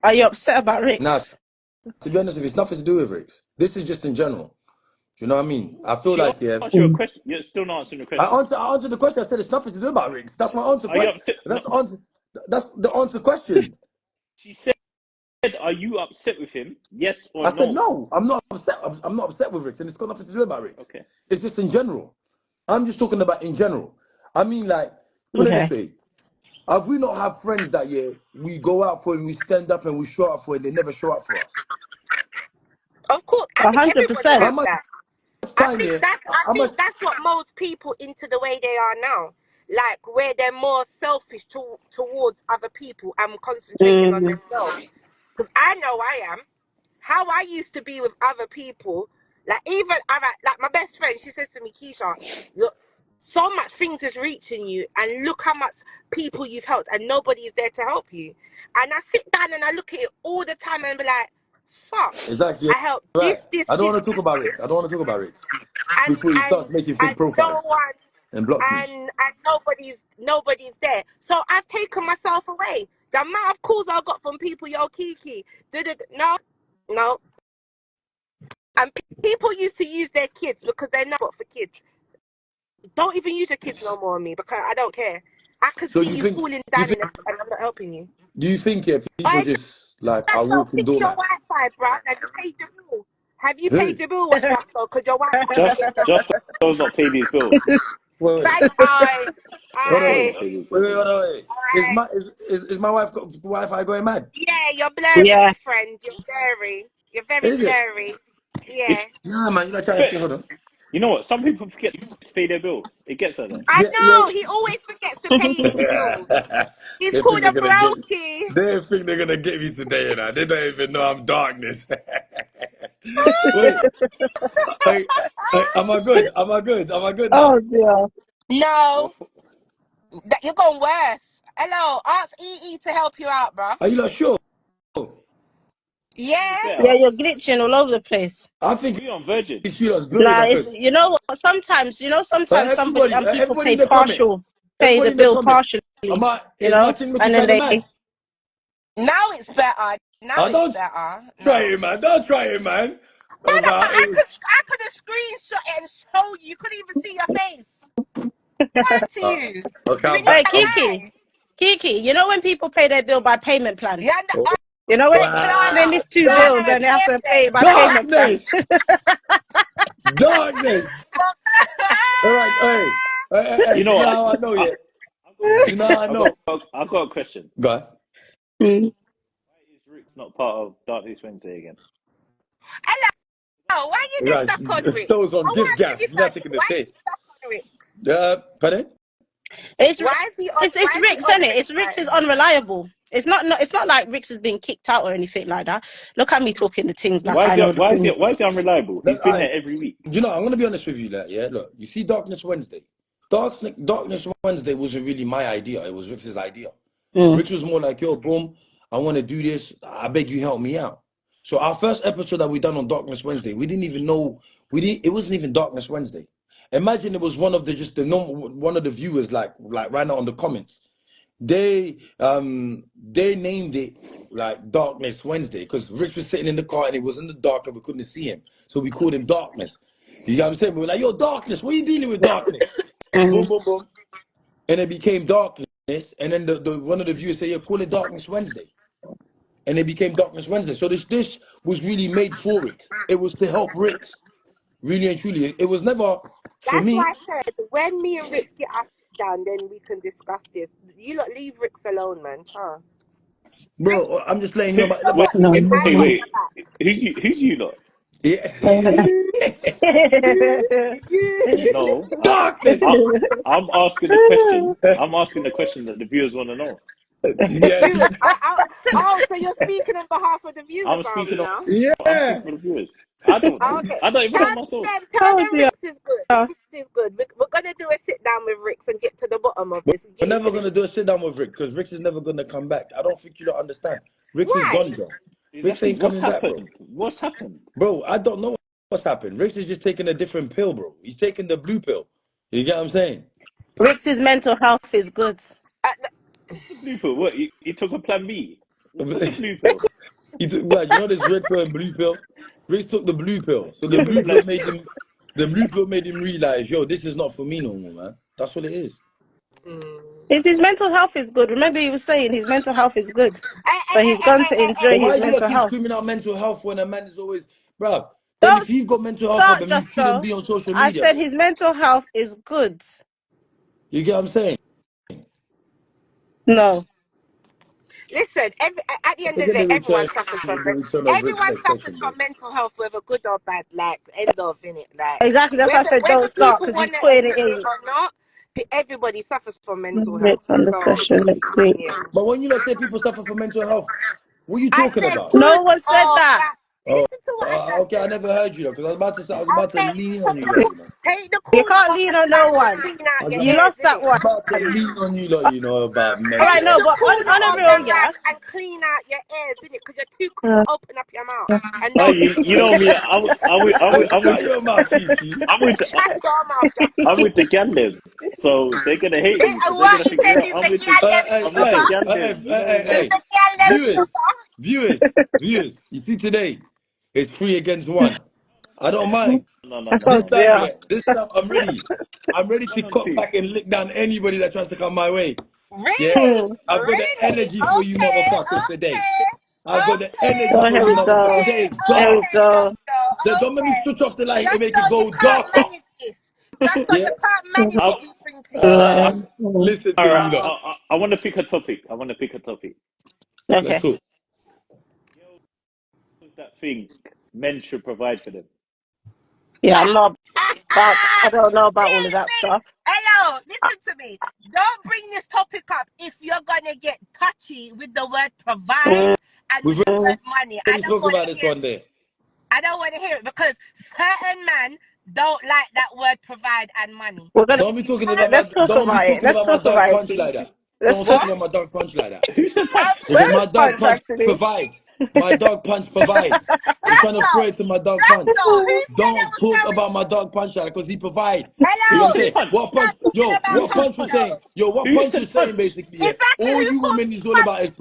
are you upset about Now, Rick's? to be honest, with you, it's nothing to do with Ricks. This is just in general. Do you know what I mean? I feel She like asked you a Mm. question. You're still not answering the question. I answered the question. I said it's nothing to do about Ricks. That's my answer Are you question. upset? No, That's the answer. That's the answer question. she said, "Are you upset with him? Yes or I said no?" no. I'm not upset. I'm not upset with Ricks, and it's got nothing to do about Ricks. Okay. It's just in general. I'm just talking about in general. I mean, like, put it this Okay. way. Have we not have friends that we go out for and we stand up and we show up for and they never show up for us? Of course, I think everybody 100%. How has much that. time I how much think that's what molds people into the way they are now. Like where they're more selfish towards other people and concentrating on Mm. themselves. Because I know I am. How I used to be with other people, like even like my best friend, she said to me, Keisha, look, so much things is reaching you, and look how much people you've helped, and nobody is there to help you. And I sit down and I look at it all the time and be like, fuck, exactly I helped right. I don't this, want to talk about Ricks. I don't want to talk about Ricks and before he and starts making and fake no profiles one and blocks me. and nobody's there. So I've taken myself away. The amount of calls I got from people, yo, Kiki, no. And people used to use their kids because they're not for kids. Don't even use your kids no more on me because I don't care. I could So see you falling do you down think in the and I'm not helping you. do you think people I just like are so walking fix your doormat? Wi-Fi, bruh. Have you paid your bill? Have you Who? paid your bill? What just so? Because your Wi-Fi is getting your Just those not paid his bill. Wait. thank Hold on, Just those wait. I not paid his bill. Wait, hold on, wait. Is I my is my wife Wi-Fi going mad? yeah, you're blurry, Yeah. my friend. You're blurry. You're very Is it? blurry. Yeah. It's Nah, man, you're not trying to but stay. Hold on. you know what? Some people forget to pay their bill. It gets her there. I Yeah, yeah. know, he always forgets to pay his bills. He's They think called they're a gonna get. brokey. They think they're gonna get me today, you know. They don't even know I'm darkness. Wait, am I good? Am I good? Am I good now? Oh dear. No, you're going worse. Hello, ask EE to help you out, bruv. Are you not sure? Is Yeah. better. Yeah, you're glitching all over the place. I think We on Virgin. it's Sheila's bill Nah, it's because sometimes some people everybody in pay the comment, pay everybody the in the bill comment. partially, Is my thing looking and then kind of they mad? Now it's better. Now Oh, it's don't better. try No. it, man. Don't try it, man. Hold up, but It was, I could have screenshot it and showed you. You couldn't even see your face. What to uh, you? okay, Do we I'm need back. Hey, a lie? Kiki, you know when people pay their bill by payment plan? Yeah, Oh, You know when okay, they wow. Clara. miss two bills Darkness. and they have to pay by Clara. payment plan. Darkness. Darkness. All right, hey. You Do know you know what? how I know I, yet? I've got a Do you know question. how I know? I've got a question. Go on. Mm. Why is Rick's not part of Darkness Wednesday again? Hello, why you do Right, stuff on Rick? Stones on I Gift want to Gaff. give You're not that. taking the Why piss. is he stuff on Rick? Pardon? It's Why is he on? it's Why is he Rick's, on isn't it? Rick's It's Rick's is side? unreliable. It's not like Rick's is being kicked out or anything like that. Look at me talking the things like I know the things. Why is he unreliable? He's Look, been there every week. you know, I'm gonna be honest with you, like, yeah. Look, you see, Darkness Wednesday. Darkness Wednesday wasn't really my idea. It was Rick's idea. Mm. Rick was more like, yo, boom, I want to do this. I beg you, help me out. So our first episode that we done on Darkness Wednesday, we didn't even know it wasn't even Darkness Wednesday. Imagine it was one of the just the normal one of the viewers like right now on the comments. They named it like Darkness Wednesday because Rich was sitting in the car and it was in the dark and we couldn't see him. So we called him Darkness. You know what I'm saying? We were like, yo, Darkness, what are you dealing with, Darkness? Boom, Mm. boom, boom. And it became Darkness. And then the one of the viewers said, yeah, call it Darkness Wednesday. And it became Darkness Wednesday. So this was really made for Rick. It was to help Ricks. Really and truly. It was never for That's why me. I said when me and Rick get us down, then we can discuss this. You lot leave Rick's alone, man. Huh? Rick, Bro, I'm just letting you Who, know about know but what? No. He if has hey, got we wait. my back. Who's you lot? yeah. No, Darkness. I'm asking the question. I'm asking the question that the viewers want to know. Yeah. Viewers, oh, so you're speaking on behalf of the viewers, I'm are we speaking on. now? I'm Yeah. speaking for the viewers. I don't know. Okay. I don't even know myself. Tell Oh them dear. Ricks is good. Ricks is good. We're gonna do a sit down with Ricks and get to the bottom of this and We're get never into this. gonna do a sit down with Rick because Rick is never gonna come back. I don't think you don't understand. Rick is Why? gone, bro. Rick Exactly. ain't What's coming back, bro. happened? What's happened? Bro, I don't know what's happened. Rick is just taking a different pill, bro. He's taking the blue pill. You get what I'm saying? Rick's mental health is good. Uh, What's the blue pill? What? He took a plan B. What's a blue pill? Well, you know this red pill and blue pill? Rick took the blue pill. So Yeah, the but blue pill like, made him realize, yo, this is not for me no more, man. That's what it is. mm. His mental health is good. Remember, he was saying his mental health is good. Hey, hey, So hey, he's hey, gone hey, to hey, hey. enjoy But his why do you mental keep health. screaming out mental health when a man is always, bruv? Then if Don't you've got mental health start, problem, you shouldn't Justo. be on social I media, said bro. his mental health is good. You get what I'm saying? No. Listen, at the I end of the forget day, the everyone return, suffers from the return of Rick's everyone next suffers section, bro. from mental health, whether good or bad. Like end of in it. Like Exactly. That's why I said don't whether start people because he's want to putting it admit it in. or not, everybody suffers from mental health. Rick's on the So session next week. yeah, But when you not say people suffer from mental health, what are you I talking said about? good No one said or that. bad. Oh, Listen to what I just okay, I said. never heard you though, because I was about to Okay, lean on you, lot, you know. take the You cooling can't off lean the on no side and one. clean out your I You ears, lost that innit? one. was about to lean on you, lot, you know, about All mental right, Take no, health. the but cooler on a off the real, yeah. rag and clean out your ears, innit? Because you're too quick to open up your mouth and oh, not listen. you know me. Hey, shut your mouth, Kiki. I'm with, Shut your mouth, I'm Justo. with the gal them. So they're gonna hate me because they're What gonna he think, says yeah, is the girl them Hey, I'm with the super. hey, gal hey, them. You know what hey, I'm Is hey, saying? the girl them viewers, super? viewers, viewers. You see today, it's 3 against 1. I don't mind. No, no, no, Oh This no, no, time, dear. yeah, this time I'm ready. I'm ready to 1 on 2. cut back and lick down anybody that tries to come my way. Yeah, Really? Hmm. I've got the Really? energy for you Okay, motherfuckers today. okay, I've got the okay, energy Oh, for here you we motherfuckers. go. Today okay, is Here we dark. okay, go. Don't let me okay. switch off the light and Just make so it you go can't darker. manage this. Just so Yeah. you can't manage I, what we bring to you. Listen to me, Mm. lot. I want to pick a topic. I want to pick a topic. Let's Okay. talk. Girls that think men should provide for them. Yeah, I'm not about. I don't know about all of See, that stuff. hello, listen to me. Don't bring this topic up if you're gonna get touchy with the word provide Mm. and with We've the word money. I already don't spoke want about to this hear one it. day. I don't want to hear it because certain men don't like that word provide and money. We're gonna Don't be talking about my let's talk don't be about it. talking Let's about my talk dog about it, punch please. like that. Let's Don't talk. talk What? about my dog punch like that. Who said punch? Because Where is my dog Punch punch actually? provide. My dog punch provide. I'm trying to Justo, throw it to my dog punch. Justo, who said it Don't was talk going? about my dog punch like that because he provide. You Who know what Hello, I'm who said saying? said punch? What we punch? not talking Yo, about Who what said punch was saying? Justo? Yo, what who punch was said saying punch? basically, yeah? Exactly, All who you called women me is all punch? about is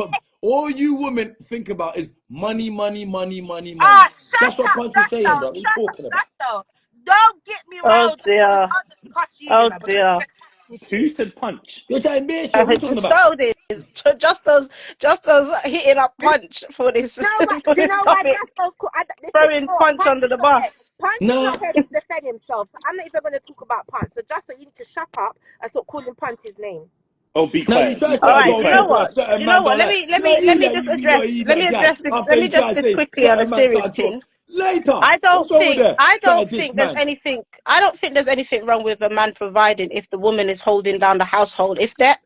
all you women think about is money, money, money, money, money. Ah, shut That's what up, punch was Justo, saying, bro. What are you shut up, talking about? Justo. Don't get me Oh riled up because dear. I'll just cuss you, you Oh know, because dear. you're talking Who shit. said punch? You're trying to bitch, yo. What are you talking about? So this just those hitting up Punch for this You know what? for Do you this know why topic, Justo's cool? Listen, you throwing know what? Punch under the bus. Punch is Nah. not here to defend himself, so I'm not even going to talk about Punch. So Justo, you need to shut up and stop calling Punch his name. Oh, be Now you quiet, try be to say All I quiet, be right. Do don't you know talk quiet. about what? Do certain you know man what? don't Let like. me let Yo, me let he me that just you address. he Let me that guy. address this. After Let me he address try to this say quickly on a certain man serious can't thing. talk. Later. What's wrong with that? I Try don't this think there's man. anything. I don't think there's anything wrong with a man providing if the woman is holding down the household. If their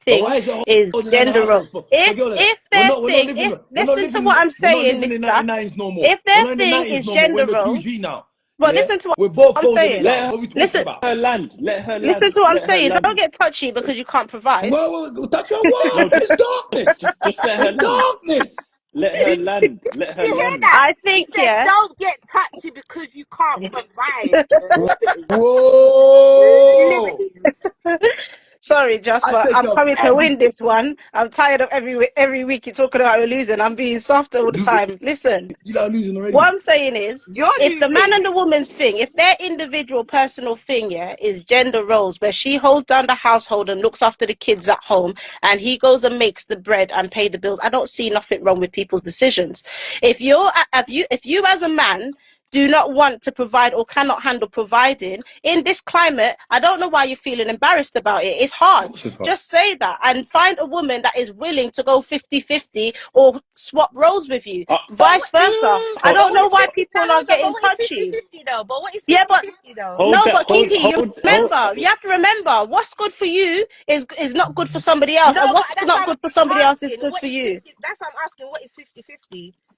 But thing why is it is holding down the gender role. household for? Forget all of that. If their We're not thing, living if listen to what I'm we're not saying, living in Mister. 99s no more. If their We're not in the thing 90s is no more. We're gender in the role, 2G now. but Yeah? listen to what We're both I'm folding it saying. down. Let What are we talking Listen, about? her land. Let her listen land. to what I'm Let her saying. Don't land. get touchy because you can't provide. Touch your what? No, It's darkness. just let her It's land. darkness. Let her land. Let her You hear land. that? I He think, said, yeah. don't get touchy because you can't provide. Liberties. Whoa! Liberties. Sorry, Just, I but take I'm up coming to win everything. this one. I'm tired of every week you're talking about we're losing. I'm being soft all the time. Listen, You are losing what already. I'm saying is, You're if the man losing. and the woman's thing, if their individual personal thing, yeah, is gender roles, where she holds down the household and looks after the kids at home, and he goes and makes the bread and pay the bills, I don't see nothing wrong with people's decisions. If you as a man do not want to provide or cannot handle providing in this climate, I don't know why you're feeling embarrassed about it. It's Of hard. course it's hard. Just say that and find a woman that is willing to go 50-50 or swap roles with you, Uh, But vice versa. I hold, don't what know is why 50? people Now, are hold on. But getting what is touchy. 50-50 though? But what is Yeah, but 50-50 though? hold no, that. but Kiki, Hold. you have to remember what's good for you is not good for somebody else, No, and but what's that's not why good for I'm somebody else is asking. good What for is you. 50? That's why I'm asking. What is 50-50?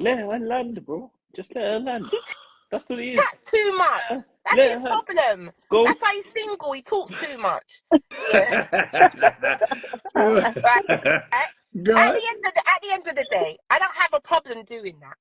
Let her land, bro. Just let her land. That's what it is. That's too much. That's his Let her problem. go. That's why he's single. He talks too much. Yeah. Right. Right. God. At the end of the day, I don't have a problem doing that.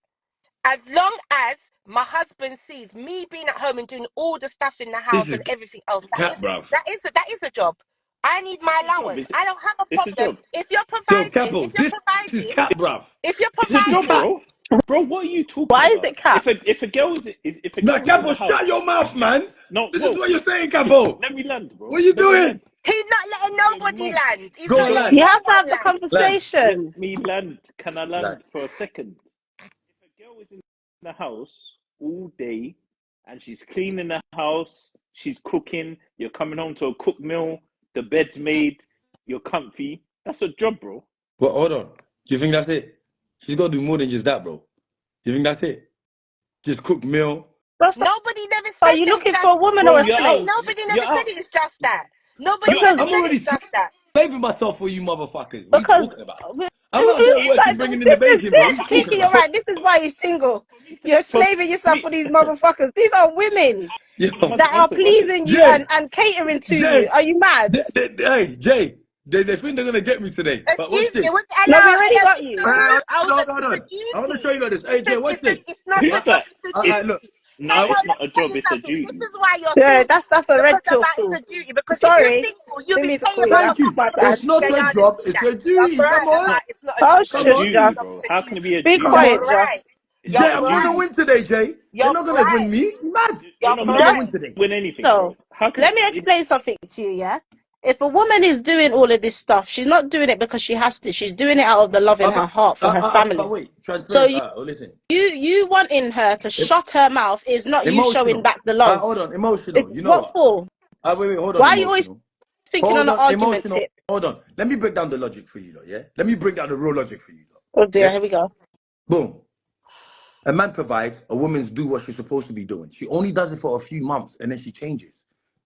As long as my husband sees me being at home and doing all the stuff in the This house is and everything else, cat, bruv. that is a job. I need my It's a job. allowance. I don't have a It's a problem job. if you're Yo, providing. Capo, this is cat, bruv. If you're It's a This is job, cat. providing, bro. Bro, what are you talking Why is about? it cap? If a girl is if a Now, girl is in Capo, the house, shut your mouth, man. no, This is bro. what you're saying, Capo. Let me land, bro. What you Let me doing? land. he's not letting You're nobody mad. land. He's Go not on, letting land. You no have to have one the land. Land. Let conversation. me land. Can I Land. land for a second? If a girl is in the house all day and she's cleaning the house, she's cooking, you're coming home to a cooked meal, the bed's made, you're comfy. That's a job, bro. Well, hold on. You think that's it? She's got to do more than just that, bro. You think that's it? Just cook meal. That's not, Nobody never are said you that it's looking for just. a woman or Bro, a you're out. slave? Nobody You're never said out. it's just that. Nobody You're never I'm said already it's just that. slaving myself for you motherfuckers. What you Because talking about? we- I'm out there working, like, bringing in the this is bacon, bro. this. What you talking Kiki, you're about? right. This is why you're single. You're for slaving yourself me. for these motherfuckers. These are women Yo, that One are sec, one sec. pleasing you Jay, and catering to you. Jay, Are you mad? hey, Jay, they think they're gonna get me today. But watch Excuse this. me. No, we Hello, already hello. got It's you. not you. Hold on. It's a I want to show duty. you like this. Hey, Jay, watch this. It's not a Who's job. that? It's a duty. Look. Hello, It's not let a me tell job, you it's a something. This duty. is why you're Yeah, single. that's a red Because pill it's fool. a duty. Because if you're Sorry, single, you'll didn't be mean to paying call you that. Thank you. My motherfuckers. bad. It's not a Jayana, job. do It's that. a You're duty. Come right on. about it's not a Oh, job. It's Come a shush, on. duty, just bro. It's a How can it be duty. a be Come You're duty? on. quiet, right. just. Jay, You're I'm gonna right. win today, Jay. You're You're not gonna win right. me. You mad? You're You're not I'm gonna gonna Just win right. today. win anything, so. bro. How can Let me explain something to you. Yeah, if a woman is doing all of this stuff, she's not doing it because she has to. She's doing it out of the love in her heart for her But family. wait, So transparent. Well, listen. you wanting her to Em- shut her mouth is not you showing Emotional. back the love. Hold on. Emotional. It's You know what what? for? Wait. Hold on. Why are you always Emotional. thinking on Hold the on. argument Emotional. tip? Hold on. Let me break down the logic for you, lot, yeah? Let me break down the real logic for you, lot. Oh dear, Yeah? here we go. Boom. A man provides, a woman's do what she's supposed to be doing. She only does it for a few months and then she changes.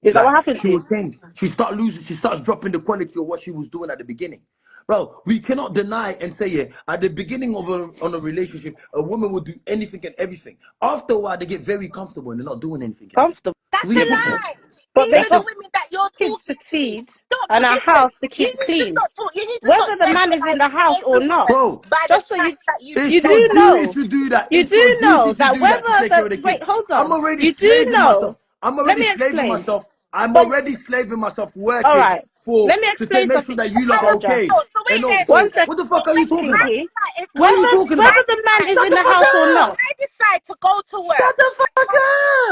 Is that what Like happened she to you? will change. She starts dropping the quality of what she was doing at the beginning. Bro, we cannot deny and say yeah, at the beginning of a relationship, a woman will do anything and everything. After a while, they get very comfortable and they're not doing anything and everything. Comfortable, So That's we a yeah, change. lie. but These they've are that's the a got women that you're kids to talking to. feed Stop. and a Listen. house to You keep need to clean. stop talking. You need to stop Whether the man is in the specializing house or every not, woman Bro, by the just so you tracks that you it's you say. your do duty know, to do that. you It's your do duty know to that do that to whether take care the of the wait, kids. hold I'm on, already you do slaving myself. know. I'm Let already me slaving explain. myself. I'm But already slaving myself, all working right, for let me to take explain make sure something that to you you lot are now, okay. Just. So And wait no, there, One so Susan. second, what the So fuck are you talking I about? Kiki. decide if What I are you Whether talking I about? the man is decide Shut in the the fuck house or if not, up! I decide to go to work, Shut the fuck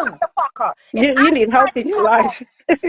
up! motherfucker. If I you need decide help to in your come home, life.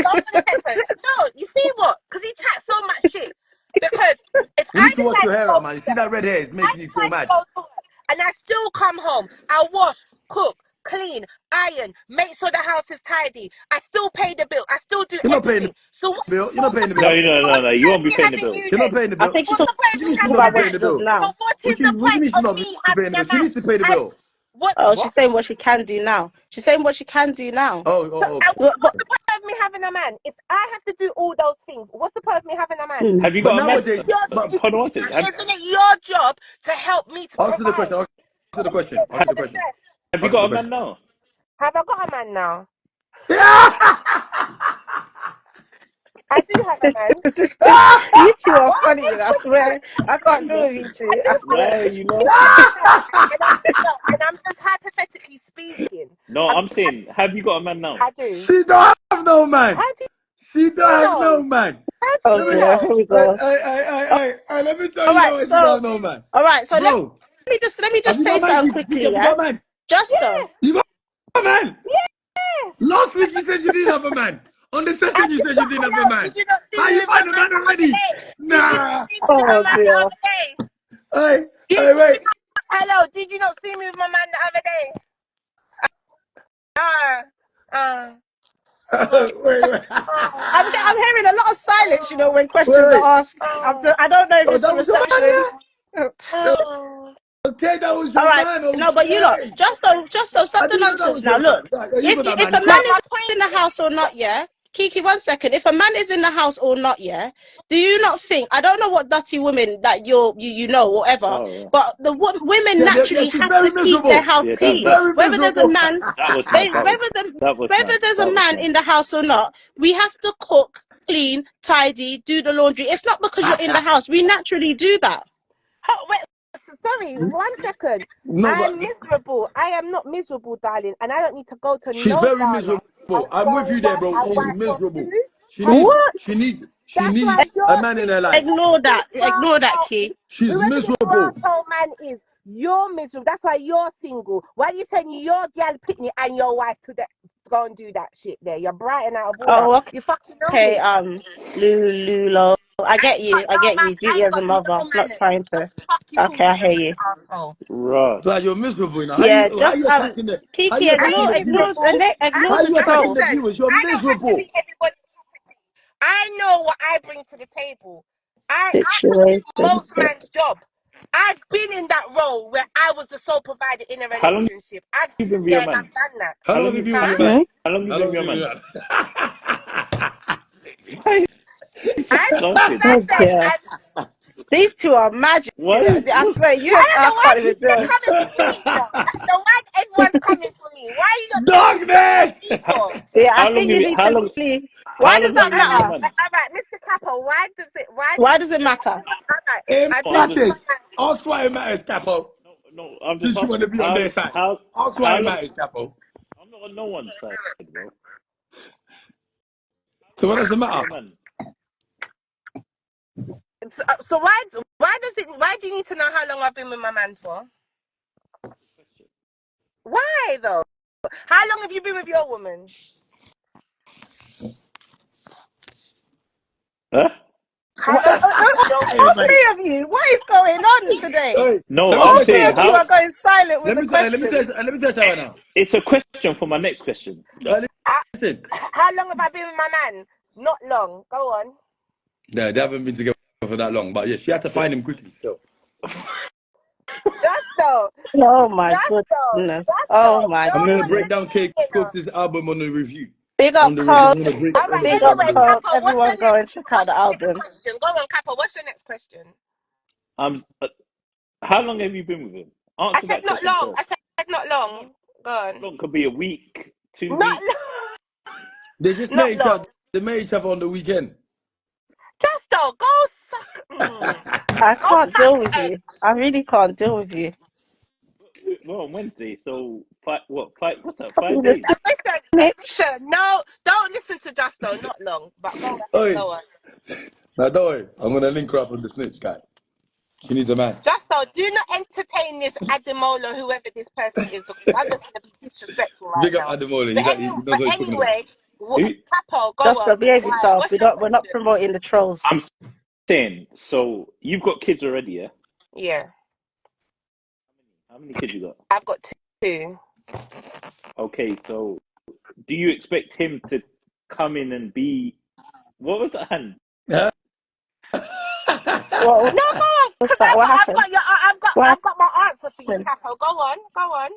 hold on a second. No, you see what? Because he chats so much shit. Because if You I need to wash decide your to hair go out, to man. You see work, that red hair is I making you feel decide to mad. go to work, and I still come home, I wash, cook, clean, iron, make sure the house is tidy. I still pay the bill. I still do You're not paying the everything. So what's bill. You're not paying the no, bill. no, no, what's no. the You point won't of be me paying the having bill. you You're not then? paying the I bill. think What's the point What of do you me mean she's talking not having a about be what paying man? she the does bill? now. So what What is the do you point mean she's of not me paying the having bill? a She man? needs to pay the And bill. what Oh, she's what? saying what she can do now. She's saying what she can do now. So, and Okay. But, what's the point of me having a man? If I have to do all those things, what's the point of me having a man? mm. Have you But got a man? nowadays, but Hold on one second. Isn't it your job to help me to answer the question. provide? Answer the question. Don't Answer the question. understand. Have you Answer got the a man question. now? Have I got a man now? Yeah! I do have a man. You two are What? funny, I swear. I Why are can't you do with you laughing? two. I I do have Why swear. are you a laughing? and I'm just hypothetically speaking. No, I'm I'm just, saying, have you got a man now? I do. She don't have no man. How do She don't you have no know? man. How do Oh Let you me, dear, know? here we go. let me tell All you right, why she don't so have no man. let Bro, me have just you say got a man? something quickly, Have you yeah? got a man? Justo. Yes, You got a man? yes. Last week you said you didn't have a man. On the Have session you you said you got didn't have a hello? man. Did you not see How me you with my find a man man the other already? day? Did you not Nah. see me with my Oh man the dear. other day? Hey, Did hey, wait. hello? Did you not see me with my man the other day? Uh, uh, uh, Wait. I'm hearing a lot of silence, when questions Wait. are asked. uh, I don't know if Oh, it's the that was your man, reception. yeah? All uh. Okay, that was your right, man. no, but you lot, Okay. Justo, stop I the didn't know that nonsense was now. your man. Look, Yeah, you got that if man. a But man my is point in the is, house or not, yeah, Kiki, 1 second. If a man is in the house or not, yeah, do you not think? I don't know what dirty women that you know, whatever, Oh, but the women Yeah, naturally she's have to very keep their miserable. house yeah. She's clean. very Whether there's a miserable. man, That was they mad. That was whether mad. there's a That was man mad. in the house or not, we have to cook, clean, tidy, do the laundry. It's not because you're in the house. We naturally do that. Wait, sorry, 1 second. No, but I'm miserable. I am not miserable, darling, and I don't need to go to she's no very drama miserable. and I'm with go you there, wipe bro. and She's wipe your miserable. food. She needs, What? she That's needs why a you're man in her life. thinking Ignore this that. Ignore that, asshole, Key. She's whoever this miserable. asshole man is, you're miserable. That's why you're single. Why you send your girl pitney and your wife to go and do that shit there? You're bright and out of order. Oh, You fucking know okay. me. Lulo. I I get ain't got you. I no get man. you. I Duty ain't as a got mother. no Not manners. trying The to. fuck you Okay, I talking hear about, you. asshole? Ross. Like you're miserable now. Yeah, How just you attacking the how Kiki, you I attacking ignore the ain't viewers? miserable. ignore How the you attacking the trolls. Listen, viewers? You're I don't have to miserable. be everybody's cup of tea. I know what I bring to the table. I could do Situation. most man's job. I've been in that role where I was the sole provider in a How long relationship. I've you been been with your there and I've man? done that. How How long have long you you been with Huh? your man? how long you How been long with have your you been man? with your man? Why I started? Oh like I said, dear. and These two are magic. Why I what's swear, I you don't I know why can't even they're do it. coming for me, you know. I don't know why everyone's coming for me. Why are you not telling me what Darkness! to do for? Yeah, I how long think you you need how to long leave. Why how does long have that you been with your matter? man? All right, Mr. Kappa, why does it, why does Why it, does it matter? all right, It I've No, been I'm with just matters. my man. Ask why it matters, Capo. no, I'm just Since you want to asking. be on their side. Ask why How it long matters, Capo. I'm not on no one's side, bro. So what does it With matter? your man. So why do you need to know how long I've been with my man for? Why though? How long have you been with your woman? Huh? How long have you been with your Hey, All woman? buddy. three of you, what is going on today? Hey, No, let me All I'm tell you three saying of something. you how are going silent with Let the me tell you, questions. let me tell you something right now. it's a question for my next question. I, Listen. how long have I been with my man? Not long. Go on. No, they haven't been together for that long, but yeah, she had to find him quickly still. Justo, Oh my Justo, goodness. Oh Justo. my No I'm gonna one break is goodness. down K saying no. Cooks' album on the review. Big On up the review. Cole. I'm gonna break All right. Big everything up down on Anyway, the review. Cole. Capo, what's the Everyone go next? and check out What's the the next album. question? Go on, Capo. What's the next question? Um, uh, how long have you been with him? I Answer said that not question long. first. I said not Not long. Go not on. long. Could be a week, two Not weeks. long. They just met Not each other. long. They met each other on the weekend. Justo, go suck. I Go can't suck deal with egg. you. I really can't deal with you. Well, on Wednesday, so five. What five? What's that? Probably 5 days. the snitch. Listen. No, don't listen to Justo. Not long, but go ahead. Oi, Go on. now don't worry. I'm gonna link her up with the snitch guy. She needs a man. Justo, do not entertain this Ademola, whoever this person is, because I'm just going to be disrespectful right Big up now. Ademola. But, He knows but what he's talking about. anyway, Who? Capo, go Just to on. behave Right, yourself. what's your We're not question? promoting the trolls. I'm saying. So you've got kids already, yeah? Yeah, How many kids you got? I've got two. Okay, so do you expect him to come in and be? What was that hand? Huh? What No, go on, what's because that? What happened? What I've got my answer for you, happened? Capo. Go on, go on.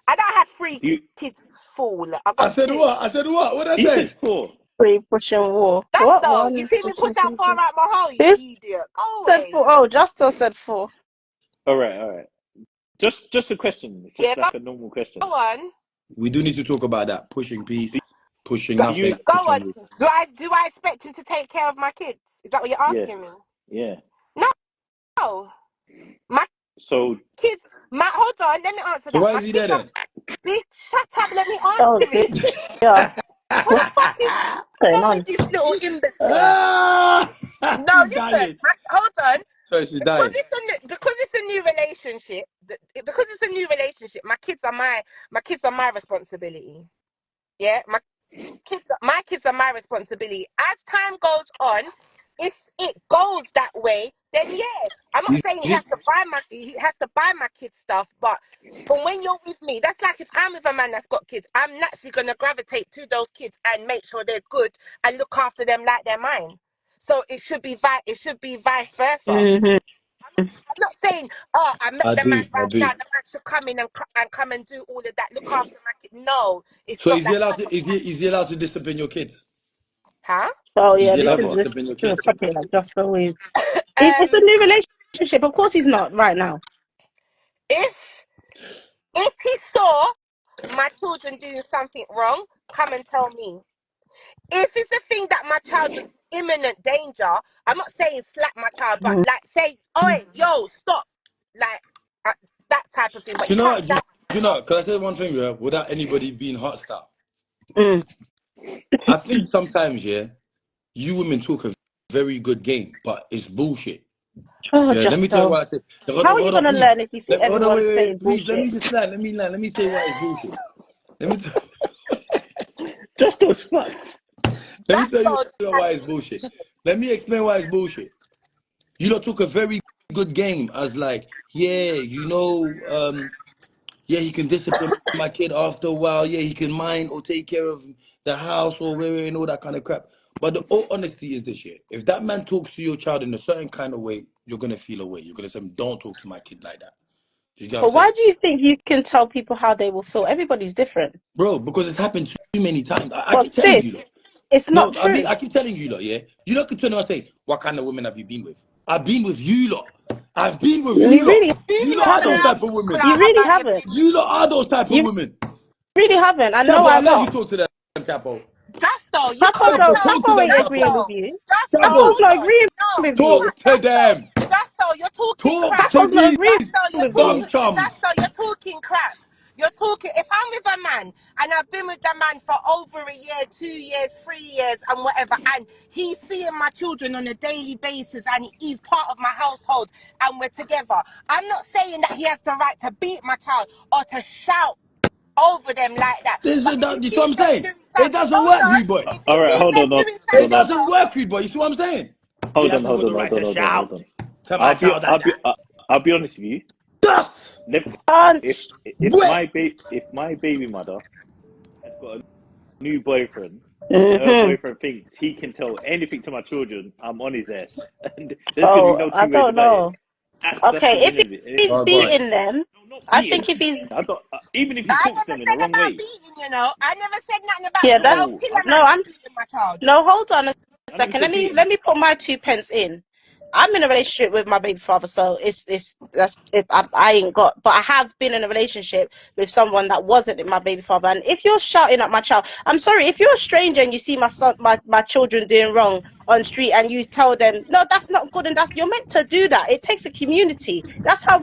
I don't have three Do you? kids, fool. I I got said two. what? I said what? What did I He said say? four. Free pushing war. That's What though. You one see me push pushing that far people? out my hole, you Who idiot. Go said away. four? Oh, Justo said four. All right, all right. Just a question. It's Yeah, just like a normal question. go on. We do need to talk about that. Pushing peace, Do, pushing Go, do you? nothing, go on. pushing. Do I expect him to take care of my kids? Is that what you're Yeah, asking me? yeah. No. My So kids, hold on, let me answer So that. why My is he kids there are then? big. Shut up, let me Oh answer dear. it. Yeah. What the fuck is What's going wrong with on? this little imbecile? Ah! No, She's listen, dying. hold on. Sorry, she's dying. Because it's a new relationship, my kids are my responsibility. Yeah, my kids are my responsibility. As time goes on, if it goes that way, then yeah, I'm not Is saying it? he has to buy my kids stuff, but from when you're with me, that's like if I'm with a man that's got kids, I'm naturally gonna gravitate to those kids and make sure they're good and look after them like they're mine. So it should be vice versa. Mm-hmm. I'm not saying, oh, I met I the man do. I right do. now. The man should come in and come and do all of that. Look after my kid. No, it's So not is he that allowed type to? of Is he allowed to discipline your kids? Huh? Oh You yeah, did this have is this gossip in your is kid. something like just always. It's a Um, new relationship. Of course, he's not right now. if he saw my children doing something wrong, come and tell me. If it's a thing that my child was imminent danger, I'm not saying slap my child, but Mm. like say, "Oi, yo, stop," like uh, that type of thing. But Do you you know can't what? shout. Do you know what? Can I say one thing, yeah? Without anybody being hostile. Mm. I think sometimes, yeah, you women talk a very good game, but it's bullshit. Oh, Yeah, let just me tell you why I said. how are you Hold on, gonna please. learn if you see Hold on, everyone wait, saying please. Let bullshit? me just land. Let me say why it's bullshit. Let me t- Just those facts. let me That's tell you all. why it's bullshit. Let me explain why it's bullshit. You lot took a very good game as like, yeah, yeah, he can discipline my kid after a while. Yeah, he can mind or take care of the house or whatever and all that kind of crap. But the all honesty is this, yeah. If that man talks to your child in a certain kind of way, you're gonna feel away. You're gonna say, "Don't talk to my kid like that." You get what But I'm why saying, do you think you can tell people how they will feel? Everybody's different. bro? Because it's happened too many times. I But keep telling you, sis, lot. it's not No, true. I keep telling you, lot. Yeah, you lot can turn around and say, "What kind of women have you been with?" I've been with you lot. I've been with You you lot. really You You lot lot are haven't. those love type of to women. You clout really about your haven't. baby. You lot are those type of You women. really haven't. I know Capo, I I'm let you not. talk to them, Capo. Justo, you Capo can't don't. tell Talk to me. Capo them, ain't agreeing Capo. with Justo, you. Justo, Capo's Capo, hold not on. agreeing No, with you you. talk can't. to Justo, them. Justo, you're talking Talk crap. to Capo's not these agreeing Justo, you're with dumb you. talking. chums. Justo, you're talking crap. You're talking. If I'm with a man and I've been with the man for over a year, 2 years, 3 years, and whatever, and he's seeing my children on a daily basis, and he's part of my household, and we're together, I'm not saying that he has the right to beat my child or to shout over them like that. This But is if he that, you see what sees I'm them saying? doing It something, doesn't hold work, on. rude boy. If he All right, sees hold them on, doing It hold something on, doesn't wrong, work, rude boy. You see what I'm saying? He hold on, hasn't hold got on, the hold right on, to hold on, hold shout on. to my child like that. I'll be honest with you. Just Let's Punch. wait. if my baby mother has got a new boyfriend and her Mm-hmm. boyfriend thinks he can tell anything to my children, I'm on his ass, and there's gonna be Oh, no I two ways don't about it. know. That's the Okay, if beginning of it. And he's Oh, go on. beating them, no, not I beating. think if he's I don't. Even if he I talks to never them in the said wrong about way. beating, you know. I never said nothing about yeah, beating. that's I'll No, kill a no. man I'm for beating my child. no. Hold on a I never second. said Let beating. me put my 2 pence in. I'm in a relationship with my baby father, so it's that's if I ain't got, but I have been in a relationship with someone that wasn't my baby father. And if you're shouting at my child, I'm sorry, if you're a stranger and you see my son, my children doing wrong on the street, and you tell them, no, that's not good, and that's you're meant to do that. It takes a community. That's how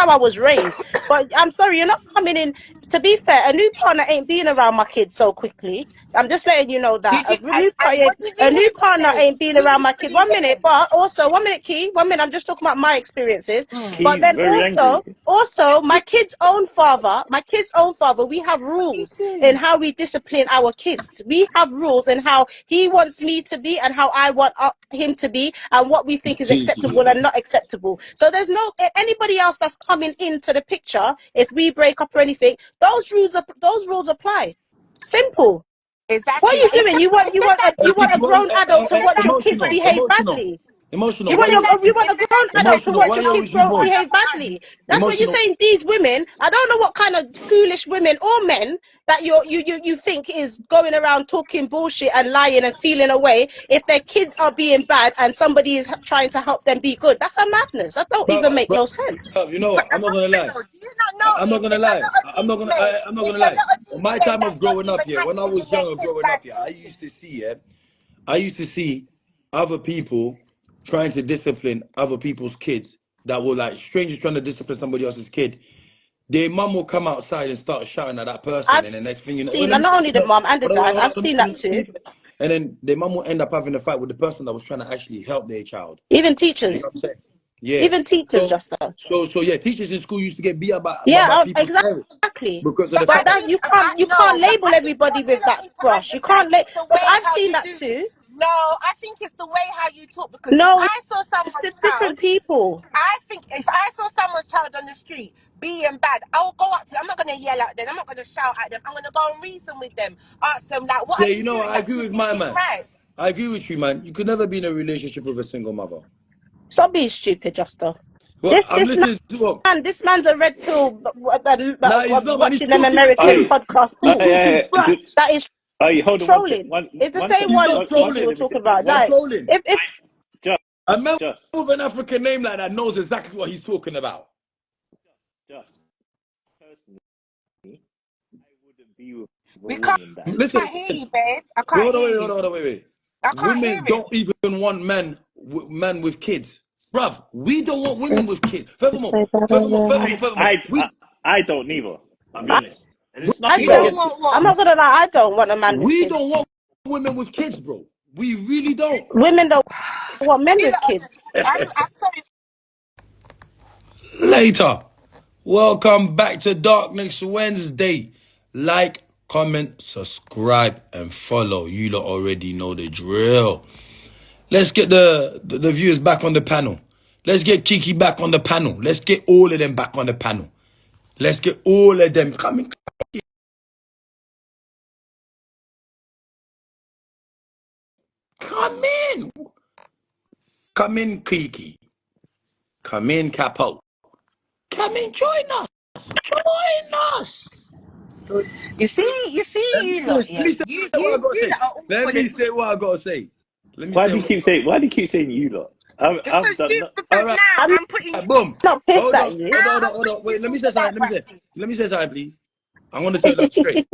I was raised. But I'm sorry, you're not coming in. To be fair, a new partner ain't being around my kids so quickly. I'm just letting you know that Did you? And what did a you new hear me partner say? ain't been Who around is my the kid. new 1 minute, them? but also 1 minute, Key. 1 minute. I'm just talking about my experiences. But He's then very angry. also my kid's own father. We have What are you rules in doing? how we discipline our kids. We have rules in how he wants me to be and how I want him to be, and what we think is acceptable and not acceptable. So there's no anybody else that's coming into the picture. If we break up or anything, those rules apply. Simple. What are Exactly. you It's doing? just, it's just that You want a Kiki, grown adult it's to just watch that your kids emotional, behave different. emotional, badly. emotional. You Why want It's you that you want a grown adult to emotional? different. watch Why your you kids always rude Emotional boy? behave on. badly. That's what you're Emotional. saying. These women, I don't know what kind of foolish women or men that you think is going around talking bullshit and lying and feeling away if their kids are being bad and somebody is trying to help them be good. That's a madness. That don't even make But no sense. you know But what? I'm not gonna lie. do you not I'm not notice gonna it's a lie. lot of these men? I'm not It's gonna a lie. lot of On these my men time that's of not growing up even here, when I acting was in their younger kids' growing life up here, thinking. I used to see other people trying to discipline other people's kids that were like strangers trying to discipline somebody else's kid. Their mum will come outside and start shouting at that person, I've and the next thing you know, well, seen, let and me, not only the no, mom and the dad, hold on, I've seen that too. and then their mum will end up having a fight with the person that was trying to actually help their child. Even You know teachers, what I'm saying? Yeah. even teachers, So, just though. yeah, teachers in school used to get beat up Yeah, by people's parents exactly. because of But the I But fact that that think you no, can't but label I think everybody what you with lot that need to brush. You understand can't is the way I've how seen you that do. too. No, I think it's the way how you talk, because if No, I saw it's someone's the child, different people. I think if I saw someone's child on the street being bad, I'll go up to them. I'm not gonna yell at them. I'm not gonna shout at them. I'm gonna go and reason with them. Ask them like, what yeah, are you you know, doing I that agree you with think my is man. right? I agree with you, man. You could never be in a relationship with a single mother. Stop being stupid, Justo. Well, This I'm this listening to him. man, this man's a red pill Nah, he's not, man. He's watching them talking the American truth. I, podcast He's bull. talking I, facts. That is Hey, hold on trolling. It's the one same second. He's one not Peace you trolling. were Let me say talking this. about. He's not Like, trolling. if Just, A man just, with an African name like that knows exactly what he's talking about. just. Personally, I wouldn't be with a We can't, woman that has Listen, can't kids. hear you, babe. I can't hold on, hear wait, you. hold on, wait. I can't hear Women it. don't even want men with kids. Bruv, we don't want women with kids. Furthermore, I, I, we I don't neither. I'll be honest. And it's I You nothing don't don't, against it. want I'm what? not gonna lie, I don't want a man with we don't kids. want women with kids, bro. We really don't. Women don't want men You with lot kids. I'm sorry. Later. Welcome back to Darkness Wednesday. Like, comment, subscribe, and follow. You lot already know the drill. Let's get the viewers back on the panel. Let's get Kiki back on the panel. Let's get all of them back on the panel. Let's get all of them coming. Come in. Come in, Kiki. Come in, Capo. Come in, join us. Join us. You see, you lot, Let yeah. me say what I gotta You say. lot are all Let for the me say what I gotta say. Let me Why say do you what I keep gotta saying? say. Why do you keep saying you lot? I've done. No, All because right, now I'm I'm putting boom. not pissed Hold at on, you. hold now on, hold on, I'm hold on. putting you Wait, let me say into that something. bracket. Let me say something, please. I'm gonna tell her straight.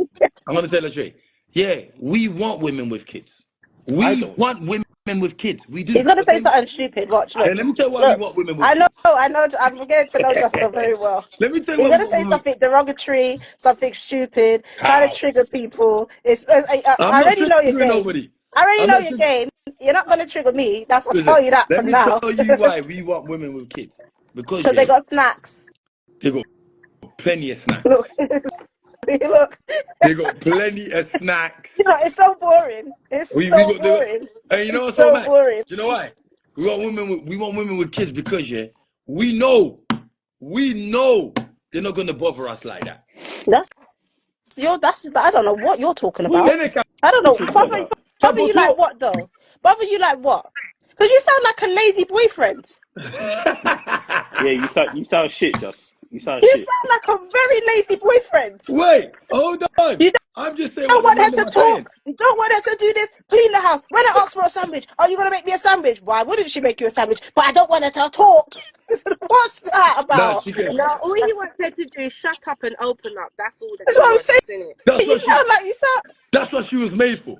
I'm gonna tell her straight. Yeah, we want women with kids. I We don't. want women with kids. We He's do. gonna say Okay. something stupid. Watch, And look, let me tell you why we look. want women with I know, kids. I'm getting to know Justin very well. Let me tell you He's why we gonna want say women with something derogatory, something stupid, trying to how. trigger people. I'm I not already know your triggering game. nobody. I already I'm know not your triggering. game. You're not gonna trigger me. I'll Listen, tell you that let from me now. tell you why we want women with kids. Because Because they yeah, got snacks. they got plenty of snacks. Look, look. They got plenty of snacks. You know, it's so boring. It's We so got they got. boring. And you know It's what's so so mad? boring. You know why? We want women with kids because yeah, we know they're not gonna bother us like that. That's I don't know what you're talking What are you about. Innit, I don't know. talking about? Bother Capo you like talk. what though? Bother you like what? Because you sound like a lazy boyfriend. Yeah, you sound shit. Just you sound You shit. sound like a very lazy boyfriend. Wait, hold on. You I'm just saying don't what the want man her them to are saying. talk. You don't want her to do this. Clean the house. When I ask for a sandwich, are you gonna make me a sandwich? Why wouldn't she make you a sandwich? But I don't want her to talk. What's that Nah, about? she can. No, all he wants her to do is shut up and open up. That's all that That's he what I'm wants, saying. isn't it? That's You what she. sound like you sound. That's what she was made for.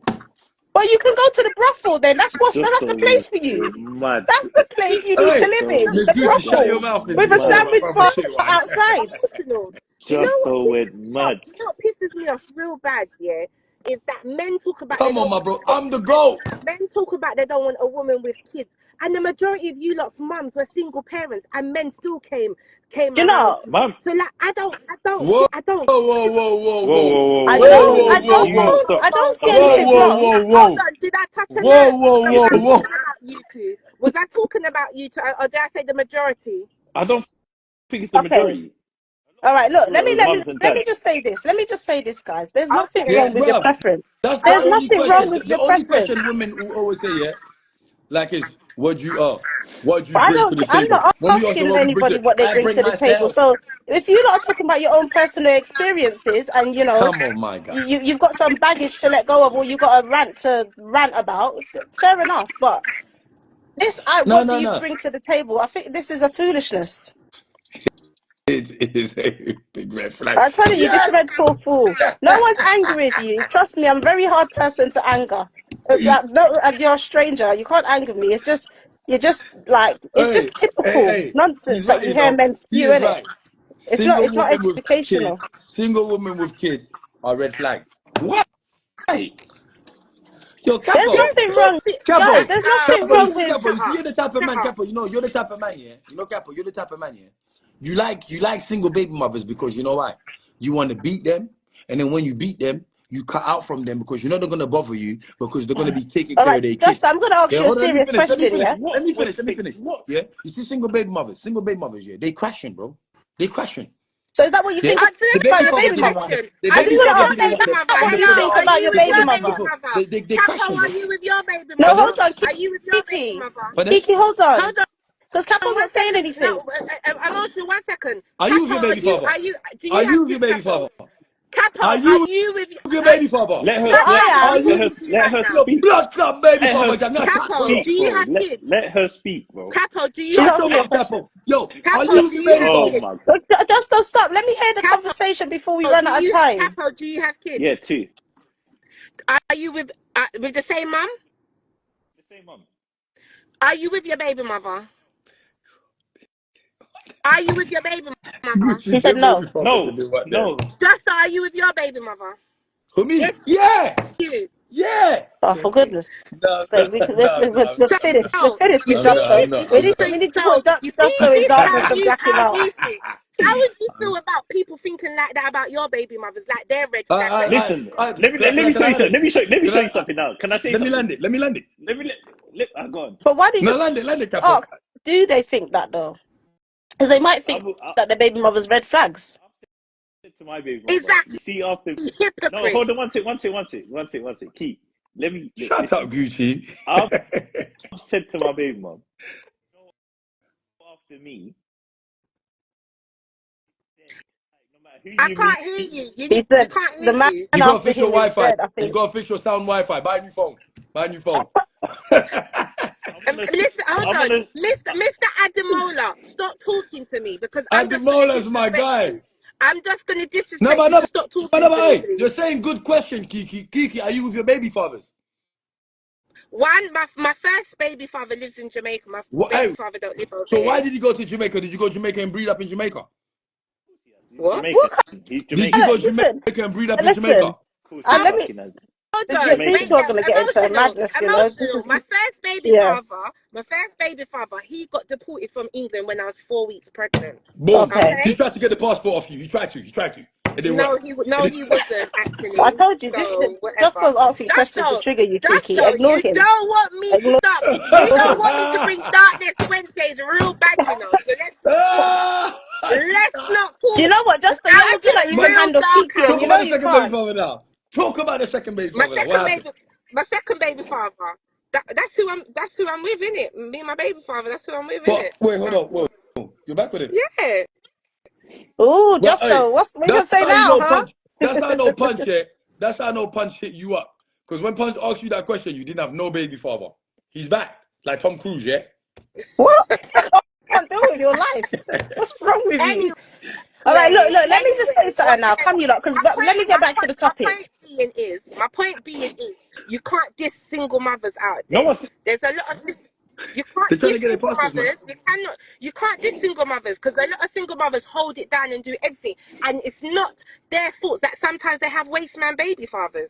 Well, you can go to the brothel then. That's the Justo place was for you. mad. That's the place you need to Hey, live Justo in. Miss The Gucci, Justo shut your brothel went mouth, Miss with a Gucci. That's mad. my sandwich brother bar shit one. outside. Emotional. You know what Justo pisses went me off? mad. You know what pisses me off real bad, yeah? Is that men talk about they Come on, don't my want bro. I'm the GOAT. men talk about they don't want a woman with kids. And the majority of you lot's mums were single parents and men still came Do you around know? you. Mom, So like Whoa, I don't whoa, whoa, whoa, whoa, whoa. whoa, whoa, I whoa, Whoa, don't, whoa, whoa! I whoa, don't, You whoa. stop. I don't see Whoa, anything whoa, wrong. whoa, hold whoa. on, did I touch a Whoa, nerve? whoa, Was whoa, I whoa. talking about you two? Was I talking about you two? Or did I say the majority? I don't think it's the Okay. majority. All right, look, A lot of mums and let me dads. just say this. Let me just say this, guys. There's nothing Okay. Yeah, wrong with your bruv. preference. That's the There's only nothing wrong question. with The your only question preference. women will always say, yeah, like is what do you But bring to the I'm table? not When we ask her asking what we bring anybody to, what they I bring bring to the table. myself. So if you lot are talking about your own personal experiences and Come on, my guy. you've got some baggage to let go of or you got a rant to rant about, fair enough. But No, what do no, you no. bring to the table? I think this is a foolishness. It is a big red flag. I'm telling you, this Yes. red poor fool. No one's angry with you. Trust me, I'm a very hard person to anger. No, you're a stranger. You can't anger me. You're just like, it's Hey, just typical hey. He's nonsense that right, you you hear know. men He spew, is innit? right. Single It's not women with kids, educational. single women with kids are red flags. Why? Yo, There's Yeah, Capo, nothing of course wrong, it. guys. Capo, There's nothing Capo. You wrong see, with. Capo. Shut You see, up. you're the type of Shut man, up. Capo. You know, you're the type of man, yeah. You know, Capo. You're the type of man, yeah. You like single baby mothers because you know why? You want to beat them, and then when you beat them, you cut out from them because you know they're gonna bother you because they're gonna be taking All care right, of their just kids. I'm gonna ask Yeah, you a hold on. Let me serious finish. Let me question, finish. yeah? Let What? me Wait, finish. Let me finish. what? Yeah. You see, single baby mothers, yeah. They crashing, bro. They crashing. So is that what you Yeah. think The Let me about baby your ask father you a baby didn't mother? want them. question. The I Are just baby you want with to father your ask didn't them want baby them mother? what from the you middle Hello, think of are about you your with baby your the baby mother. before mother? they Capo, crashing, are bro. you with your baby No, mother? hold on, Are you with your baby Kiki. mother? Pardon? Kiki, hold on. Hold on. Because Capo's One not saying second. No, anything. emotional. 1 second. Are you with Capo, your baby father? are you? Do Are you you have with your kids, baby Capo? father? Capo, Are are you you with with your baby father? Let her Well, Capo, I I'm Are am. you talking with to you let right her now. your speak. blood club baby Let her father? You're not chat Capo, to do speak, you bro. have kids? Let her speak, bro. Capo, do you She's have Shut your asking me a mouth, kids? question. Capo. Yo, are Capo, you with do your you baby have Oh father? kids? my. Just don't stop. Let me hear the Capo, conversation before we run out of time. Capo, do you have kids? Yeah, two. Are you with the same mum? The same mum. Are you with your baby mother? Are you with your baby mother? He Gucci, said your baby no. father No, to do what then? no. Just are you with your baby mother? Who me? Yes, Yeah, you. yeah. Oh, for goodness' No, no, sake, no, no, let's So, I'm finish. not. Let's finish with I'm not. Justo. I'm not. I'm not. We need to so put you see, Justo in this darkness and black him how out. you think. How would you feel about people thinking like that about your baby mothers, like they're red flags and not? Listen, let me Can let me can show I you land something. it? Let me Can show I, you something now. Can I say let me something? land it. Let me land it. Let me go on. But why do you No, just land it, Capo. ask? Do they think that though? Because they might think I that the baby mother's red flags. said to my baby mother, you Exactly, see, after no, hypocrite. hold on, one second. Keep. Shut up, Listen. Gucci. I've said to my baby mom, after me, no matter who I you can't meet, hear you. He We said can't the hear man you. You gotta after fix your him is Wi-Fi. dead. I You think. gotta fix your sound Wi-Fi. Buy a new phone. Buy a new phone. I'm gonna, Listen, hold I'm on, gonna. Mr. Ademola, stop talking to me because I'm And the just gonna Mola's my disrespect guy. you. I'm just gonna No, disrespect but you, no, so stop but talking no, to me, hey, please. you're saying good question, Kiki. Kiki, are you with your baby fathers? One, my first baby father lives in Jamaica. My What, baby hey, father don't live over so why here. did you go to Jamaica? Did you go to Jamaica and breed up in Jamaica? He's What? Jamaican. What? He's Did you go Jamaican. to Jamaica Listen, and breed up in Jamaica? listen. Of course, he Let me. fucking has. Hold He's on, These wait, two Jamaican. are gonna get into a madness. You know. This is. emotional. Yeah. My first baby father, he got deported from England when I was 4 weeks pregnant. Boom. Okay. Okay? He tried to get the passport off you. He tried to. He tried to. It didn't work. No, It he wasn't I actually. told you this. So whatever. Justo's asking questions to Justo, trigger you, Kiki. Justo, Ignore you him. don't want me Ignore stop. You don't him. want me to bring darkness Wednesdays real bad, you know. So Ah, let's not You talk. know what, 'Cause Justo? You're I will acting get like you can real handle dark Kiki, and out Talk you about know the you second baby can't. father now. Talk about the second baby my father now. What second happened? baby, my second baby father. That's who I'm with, innit? Me and my baby father. That's who I'm with, But innit? wait, hold on. Whoa. You're back with him. Yeah. Ooh, Well, hey, Justo, what you gonna that's say how you now, know huh? punch. That's how I know punch hit. That's how I know punch hit you up. Because when punch asked you that question, you didn't have no baby father. He's back, like Tom Cruise, yeah. What? I can't do with your life. What's wrong with you? Anyway, All right, look. Let me just say something now. Come, you lot, because my let me get back to the topic. my point being is, you can't diss single mothers out No there. one's. There's a lot of you They're can't trying diss to get their single passports, man. mothers. You can't diss single mothers because a lot of single mothers hold it down and do everything, and it's not their fault that sometimes they have waste man baby fathers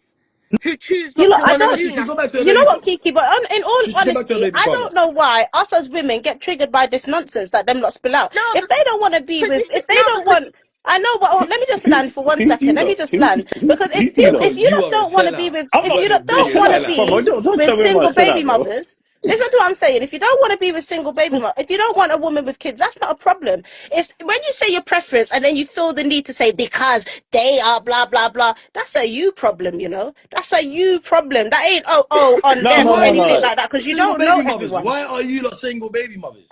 who choose You not know, to I No, want no, to no. don't. do She can nothing. go back to her You know baby what, father. Kiki? But in all She can get back to her honesty, baby I father. don't know why us as women get triggered by this nonsense that them lot spill out. No, If they don't want to be because with, you see, if they don't because want, I know. But let me just land for one Who's second. you Let me lot? just land because Who's you lot? Capo, if you you lot are a don't want to be sellout. with, I'm if You not you are the lot a don't biggest want to sellout. sellout. Come on, be don't with tell me I'm not a single baby sellout, bro. mothers. Listen to what I'm saying. If you don't want to be with single baby mom, if you don't want a woman with kids, that's not a problem. It's when you say your preference and then you feel the need to say because they are blah blah blah. That's a you problem, you know. That's a you problem. That ain't on No, them no, or no, Why are you anything no. not like that because you single don't know baby mothers? everyone. Why are you not single baby mothers?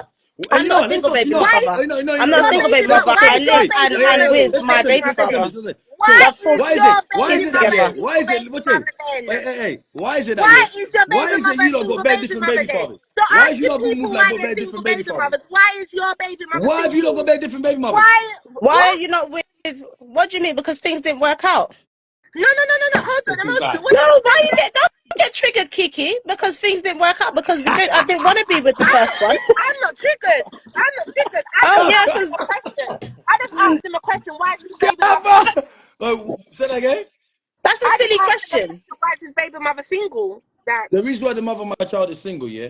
Hey, I'm you know not a what? Let's single talk. You baby know what? why father. No, no, you I'm know not a your what? single baby baby Let's mother. mother? talk. Why I Hey, is your live hey, and baby hey, hey, mother I'm hey. with single Let's my take it. baby baby Let's mother take it. father. then? Listen. Why So Love is full why is your it? Why is baby it that? mother a Yeah. together. Why single is it? baby What's it? mother then? Hey. Why is it that? Why Yeah. is your Why baby is it mother you a lot got single very baby different mother baby then? fathers? So Why ask is you the not gonna move people like why got they're very single different baby baby fathers? mothers. Why is your baby mother Why have you not got single? very different baby mothers? Why? Why are What? you not with? What do you mean? Because things didn't work out. No. Hold on, Fucking guy. What No, did you why just you say? don't get triggered, Kiki? Because things didn't work out because I didn't want to be with the first one. I'm not triggered. I'm not triggered. I Oh just yeah, asked him because a question. I just asked him a question. Why is his baby mother? Say that again. that's a I just silly asked him a question. question. Why is his baby mother single? That The reason why the mother of my child is single, yeah,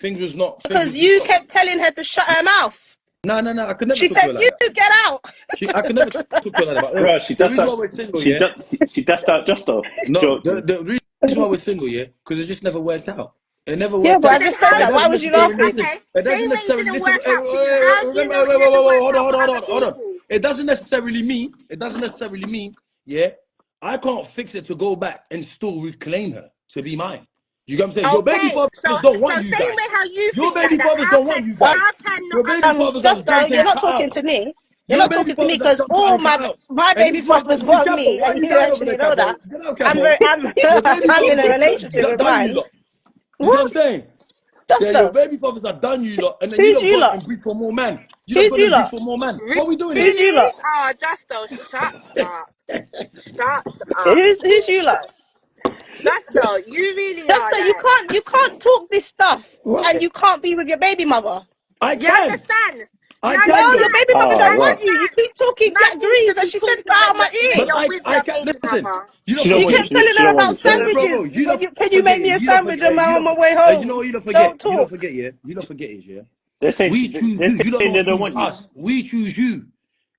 things Because was just you not. kept telling her to shut her mouth. No. I could never She talk to said, her like "You that. get out." I could never talk to her like that. But Bro, she the does reason that. why we're single, She yeah. does. She does that just though. No, Joking. the reason why we're single, yeah, because it just never worked out. It never Yeah, worked but I out. then just said how But it is that. it? Why doesn't was you necessarily laughing? listen. Okay, It same doesn't way it necessarily didn't listen. work out for you. How do you know it ever worked out for other Hold on. people? It doesn't necessarily mean. It doesn't necessarily mean. Yeah, I can't fix it to go back and still reclaim her to be mine. You get what I'm saying? Your baby Okay, fathers don't so want you same guys. way how you Your think like baby that. fathers don't want you guys. How can not Your baby other fathers are Justo, gang you're thing people? not cut talking out. to me. You're Your not baby talking to me fathers that because jump out all and come out. my And baby these ones fathers that you want Capo, me, why are and you you lying over there, actually know that. Capo? Get out, I'm Capo. very, I'm Your baby I'm in fathers a have relationship with done you mine. lot. You get what What? I'm saying? Yeah, your Justo? baby fathers have done you lot, and then you Who's lot you gone lot? and breed for more man. You lot Who's gone you and breed lot? for more man. What are we doing here? Who's you Really? lot? Oh, Justo, shut up. Shut up. Who's you lot? Justo, you really are Justo, like, you can't talk this stuff, and What? you can't be with your baby mother. I you can. understand? You I can Well, your though. understand? baby mother You Ah, don't want right. you. You understand? keep talking Man black needs to greens, and be she said, "Get talking out when of my when But ear." you're with I your can't baby listen. mother. You don't She don't You want forget you. kept it. She, telling she her don't want you. about Sorry. Bravo, sandwiches. you don't Can you forget make it. me a You don't sandwich forget on it. on my way home? You don't forget. Don't You don't talk. forget, yeah. You don't forget it, yeah. They're saying We choose they're you. You saying they don't don't choose want you. us. We choose you.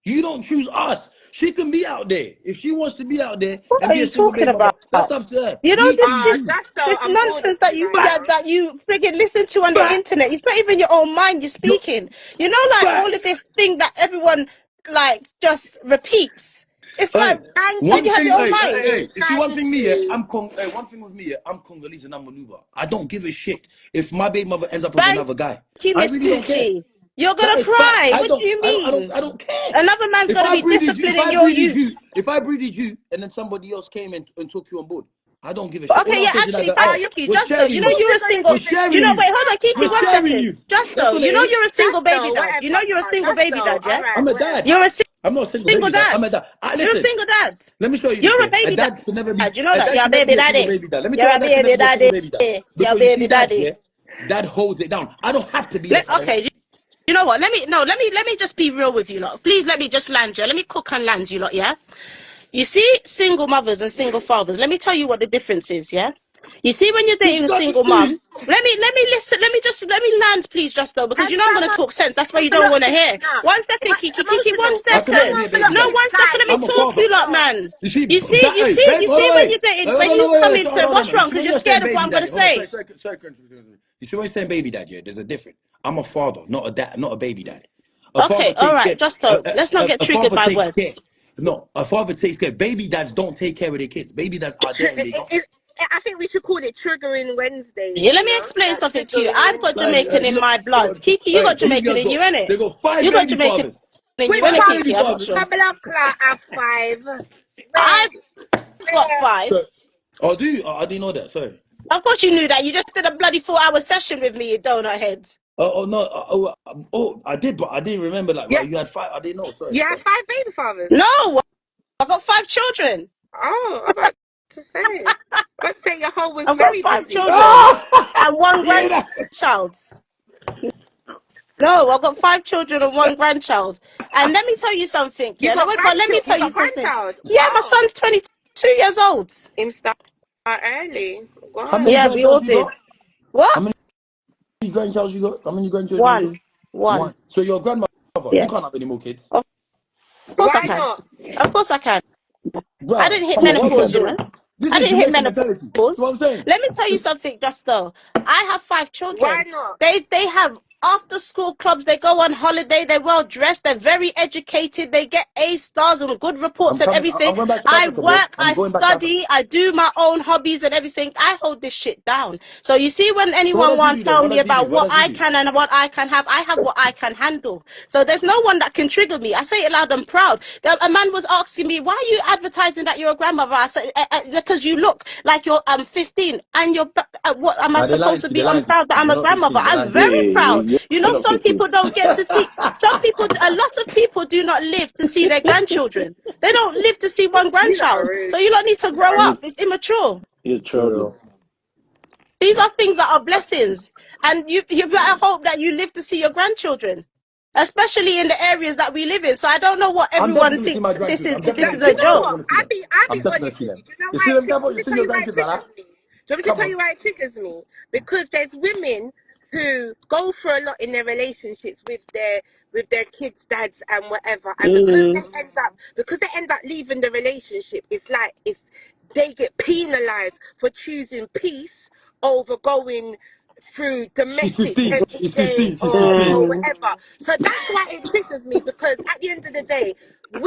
You don't choose us. She can be out there. If she wants to be out there What and are be a you single talking baby mama, about? that's up to her. You know We choose you. Justo, this I'm bored of nonsense that you you right that, now. Facts. that you friggin' listen to on the Facts. internet. It's not even your own mind you're Yo, speaking. You know, like all of facts. this thing that everyone like just repeats. It's like, Hey, Thank don't one you have thing, your own hey, hey, mind? hey, you see one thank thing me, yeah, you. one thing with me, yeah, I'm Congolese and I'm Maluba. I don't give a shit if my baby mother ends up with Thank another guy. you, I Miss really don't care. Poochie. You're That gonna is facts. cry. What do you mean? I don't care. Another man's If gonna I be breeded you, disciplining your youths. if I breeded you, and then somebody else came and took you on board, I don't give a But shit. okay, All I'm yeah, saying to that actually, guy, hey, You're thank you, we're Justo. You sharing know you. you're even a gonna single. We're give it You sharing know, you. wait, shut hold on, Kiki, We're one up. sharing second. you. That's Justo, what it you know is. you're a single baby Justo, dad. You know whatever. you're a single baby Justo, dad, yeah? alright, I'm a dad. whatever. You're a I'm not a single single baby dad. dad. I'm a dad. You're a Listen, single dad. let me show you this. You're a Yeah, a baby dad can never be. dad. You know A that? dad You're a can never baby be a single daddy. baby dad. Let me tell You're you, a a dad can baby never be a single daddy. baby dad You're a because you see, baby dad, daddy. yeah, dad holds it down. I don't have to be there for them. Okay, you know what? Let me just be real with you lot. Please let me just land you. Let me cook and land you lot, yeah? You see, single mothers and single fathers, let me tell you what the difference is, yeah? You see, when you're There's dating a nothing single to. mom, let me listen, let me land, please, just though, because Can you know I'm gonna someone talk sense. That's why you don't block want to this hear. now? 1 second, Kiki, one Emotional. I Can can never be second. a someone baby block No, dad. this 1 second, guy? let me I'm a talk to father. you lot, Oh, man. You see, You see, that, hey, babe, you hold see on, when wait. you're dating, Hold when on, you wait, come wait, into hold it, on, hold what's on. You wrong? see Because when you're you're saying scared of what baby I'm daddy, gonna hold on, say. sorry. You see when you're saying baby dad, yeah, there's a difference. I'm a father, not a dad, not a baby dad. A father Okay, all takes right, care. just so let's not get A triggered father by takes care. words. No, a father takes care. Baby dads don't take care of their kids. Baby dads are there and they don't. I think we should call it triggering Wednesdays, Yeah, let you me know? explain Like something to you. triggering I've got Wednesdays. Like, Jamaican in my blood. Kiki, you hey, got these Jamaican girls in you, innit? they got five You got baby Jamaican fathers. in you, Which innit, Five one? baby Kiki? I'm not fathers. sure. My blood clot have five. I've Where? got Where? five. So, oh, do you? Oh, I didn't know that. Sorry. Of course you knew that. You just did a bloody 4 hour session with me, you donut heads. Oh, no. I did, but I didn't remember. Like, Yeah, right, you had five. I didn't know. Sorry, you have sorry. five baby fathers. No, I got 5 children. Oh, I'm about to say. Let's say your home was I've got very five busy. children Ah! and one You hear that? grandchild. No, I've got 5 children and one grandchild. And let me tell you something, You yeah? No, got wait, but let me grandchild. You tell you got something. grandchild. Yeah, my Wow. son's 22 years old. Him start early. How many God. Yeah, we all grandchildren you did. got? What? How many grandchildren you got? How many grandchildren you got? One. One. One. So your grandmother, you Yeah. can't have any more kids. Of course I Why can. not? Of course I can. I Bruh, didn't hit come on, what menopause, you Jamaican? know. This I is didn't hit Jamaican mentality. You know what menopause. I'm saying? Let me tell you something, just though. I have 5 children. Why not? They have after school clubs. They go on holiday. They're well dressed. They're very educated. They get A stars and good reports and everything. I'm going back to I Africa, bro. work. I'm I going back to Africa. study. I do my own hobbies and everything. I hold this shit down. So you see, when So what anyone does he want do to then? tell What me does he do? about What what does he I do? can and what I can have what I can handle. So there's no one that can trigger me. I say it loud and proud. A man was asking me, why are you advertising that you're a grandmother? I said, because you look like you're 15 and you're, what am I Nah, they lying supposed to to you. be They're lying to proud that you. I'm You're a not grandmother? 15. They're I'm lying to Yeah, you. very proud. you're You know, not some 15. people don't get to see, some people, a lot of people do not live to see their grandchildren. They don't live to see one You lot are grandchild. rude. So you lot need to grow You, up. It's immature. you're For trolling. real. These are things that are blessings. And you better hope that you live to see your grandchildren, especially in the areas that we live in. So I don't know what I'm definitely everyone going to see my thinks this grandchildren. is, I'm if definitely this going is to see a You them. I'm know joke. definitely what? going to see them. I I'm be definitely going to honest see with them. you. Do you know You why see it them, triggers? Gabo? Let You me see tell your you why it grandkids like triggers that? me. Do you want me to Come tell on. you why it triggers me? Because there's women who go for a lot in their relationships with their kids' dads and whatever, and Mm. because they end up leaving the relationship, it's like it's they get penalized for choosing peace over going through She's domestic 15. every She's day 15. She's or 15. Mm. whatever. So that's why it triggers me, because at the end of the day,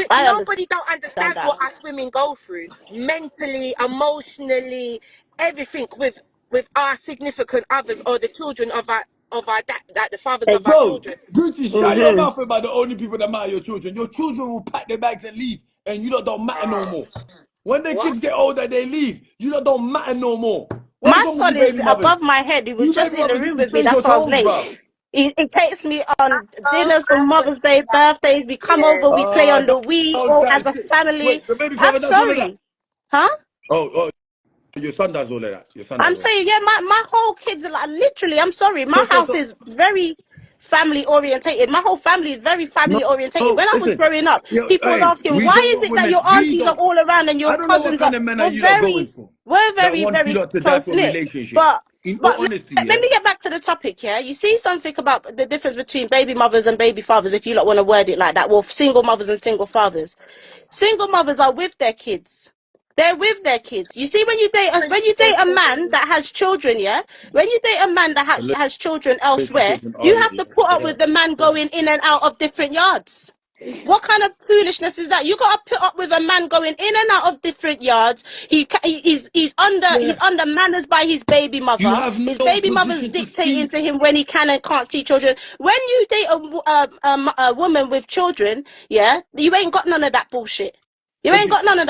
I understand nobody don't understand that. what us women go through mentally, emotionally, everything with our significant others or the children of of our like the fathers Hey, of our Bro, children. Gucci, shut your mm-hmm. mouth about the only people that matter your children. Your children will pack their bags and leave, and you lot don't matter no more. When the What? kids get older, they leave. You lot don't matter no more. What is My wrong with you son is baby mothers? above my head. He was You just baby in the mothers room need to with me. change your That's why I was tones, late. bro. He takes me on Oh, dinners on I would Mother's say Day, that. birthdays. We come Yeah. over, we play on the Don't, Wii, don't all as chat a shit. family. Wait, the baby I'm father does all of that? sorry. Huh? Oh, your son does all of that. Your son does I'm all of saying, yeah, my whole kids are like literally, I'm sorry, my that. house is very family orientated. My whole family is very No, family orientated. no, When I was listen. growing up, Yo, people was hey, asking, we why don't is want it that women. your We aunties are don't. all around and your I don't know what cousins are kind of men are we're you lot going very for we're that very, want you very lot to die close for a knit. relationship. But In all but honesty, let yeah. me get back to the topic, yeah. You see something about the difference between baby mothers and baby fathers, if you lot want to word it like that. Well, single mothers and single fathers. Single mothers are with their kids. They're with their kids. You see, when you date a man that has children, yeah, when you date a man that has children elsewhere, Relationships and you ours, have yeah. to put They up with the man have. going in and out of different yards. What kind of foolishness is that? You got to put up with a man going in and out of different yards. Yeah. He's under manners by his baby You mother. have His no baby mother's position to dictating speak. to him when he can and can't see children. When you date a woman with children, yeah, you ain't got none of that bullshit. You What ain't you got none of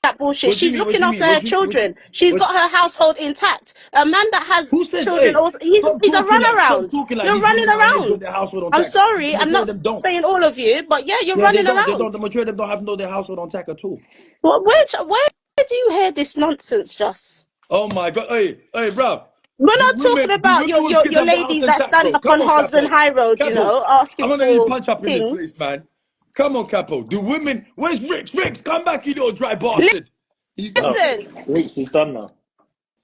that bullshit. what you She's mean? What looking you after mean? her children. She's What got her household intact. A man that has who says children, hey, he's a stop runaround. talking like You're these running women out here got around. their household on I'm tack. The sorry, I'm majority not of them don't. saying all of you, but yeah, you're Yeah, they running don't. They around. don't. The majority of them don't have no their household on tack at all. Well, where do you hear this nonsense, Just? Oh my god. Hey, bruv. We're not talking Do about women with kids your have the house ladies on that tack, stand bro? up Come on on, Harsden Capo. High Road, you Capo. know, I'm asking gonna need for punch up in this place, things. man. Come on, Capo. Do women where's Rich? Rich, come back, you little dry bastard. You Oh, gone. Listen, Reeks is done now.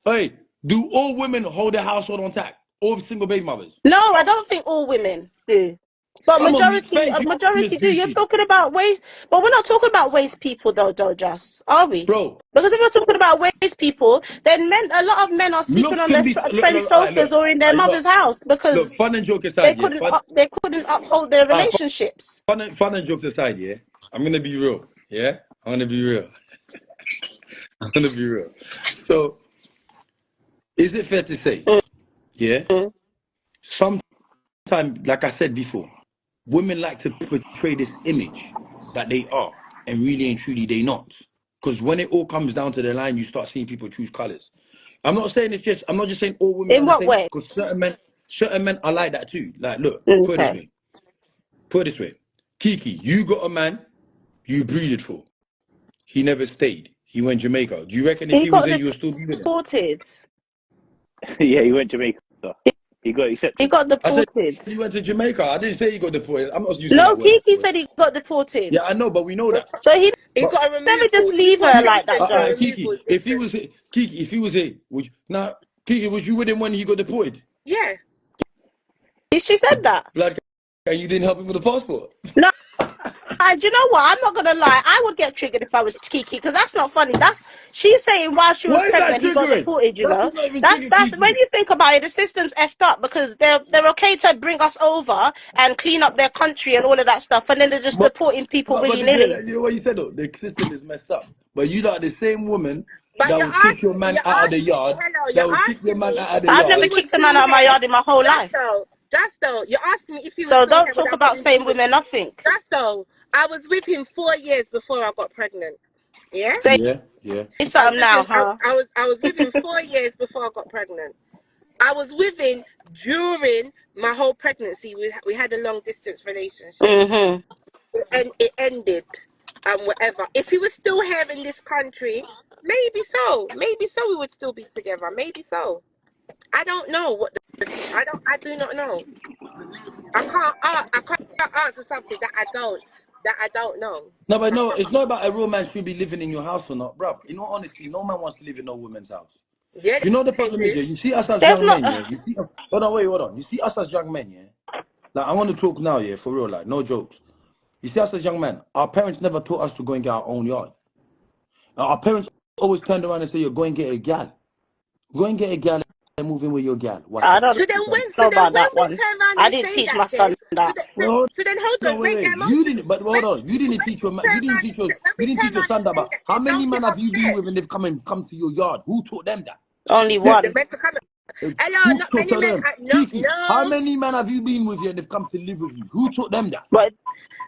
Hey, do all women hold their household on tack? All single baby mothers. no, I don't think all women do. But Come on, me. Thank a you, Miss majority do. You're Gucci. talking about waste, but we're not talking about waste people, though, Just are we? Bro, Because if we're talking about waste people, then a lot of men are sleeping looks on their can be friends' all right, sofas or in their mother's house because fun and joke aside, yeah. they couldn't uphold their Uh, relationships. fun and jokes aside, yeah. I'm gonna be real. Yeah? I'm gonna be real. I'm gonna be real. So is it fair to say, yeah? Mm. Sometimes, like I said before, women like to portray this image that they are, and really and truly they not. Because when it all comes down to the line, you start seeing people choose colors. I'm not just saying all women are In the what same, way? because certain men are like that too. Like, look, put it this Okay. way. Put it this way. Kiki, you got a man you breeded for. He never stayed. He went Jamaica. Do you reckon if He he was got there, you would still be with him? deported. Yeah, he went Jamaica. He got He accepted. got I said deported. he went to Jamaica. I didn't say he got deported. I'm not using No, that word Kiki deported. said he got deported. Yeah, I know, but we know that. So he He But got a never just removal. leave her like Deportation that, and a just. removal is Kiki, if he different. was here, Kiki, if he was here, Kiki, was you with him when he got deported? Yeah. She said that. Blood, and you didn't help him with the passport. No, do you know what? I'm not gonna lie. I would get triggered if I was Kiki because that's not funny. That's she's saying while she was Why is that pregnant, he got triggering? deported. You That know, is not even triggering that's when Kiki. you think about it, the system's effed up because they're okay to bring us over and clean up their country and all of that stuff, and then they're just But, deporting people but willy the day nilly. that you know what you said though, the system is messed up. But you are the same woman But that will kick your man you're out of the asking me, yard. hello, That you're will kick your asking man me out of the I've if never he yard. was kicked a man still out of my here. yard in my whole life. Justo, you're asking me if he was So still don't here talk without about getting saying deported. women nothing. Justo, I was with him 4 years before I got pregnant. Yeah? Say Yeah, yeah. something now, huh? I was with him 4 years before I got pregnant. I was with him during my whole pregnancy. We had a long distance relationship. Mm-hmm. And it ended and whatever. If he was still here in this country, maybe so. Maybe so we would still be together. Maybe so. I don't know what I do not know. I can't answer something that I don't know. No, but no, it's not about a real man should be living in your house or not, bruv. In all honesty, no man wants to live in no woman's house. Yeah, You know the they problem is, do. yeah. You see us as There's young not. men, yeah. You see, hold on. You see us as young men, yeah. Like I want to talk now, yeah, for real, like no jokes. You see us as young men. Our parents never taught us to go and get our own yard. Our parents always turned around and say, "You're going to get a gal. Go and get a gal and move in with your gal. Watch I out." don't So know then about when that we one. turn around I and didn't say teach that my then son that. Well, so then hold no, on, wait, they're You emotional. didn't. But hold on. You didn't teach your man. You didn't teach your. When You we didn't turn teach your around son and that. say But that how then many don't men give have up you been shit. with and they've come to your yard? Who taught them that? Only The one. men to come. Hello, Who not so many tell men. them? No, Kiki, how no. many men have you been with here? They've come to live with you. Who taught them that? But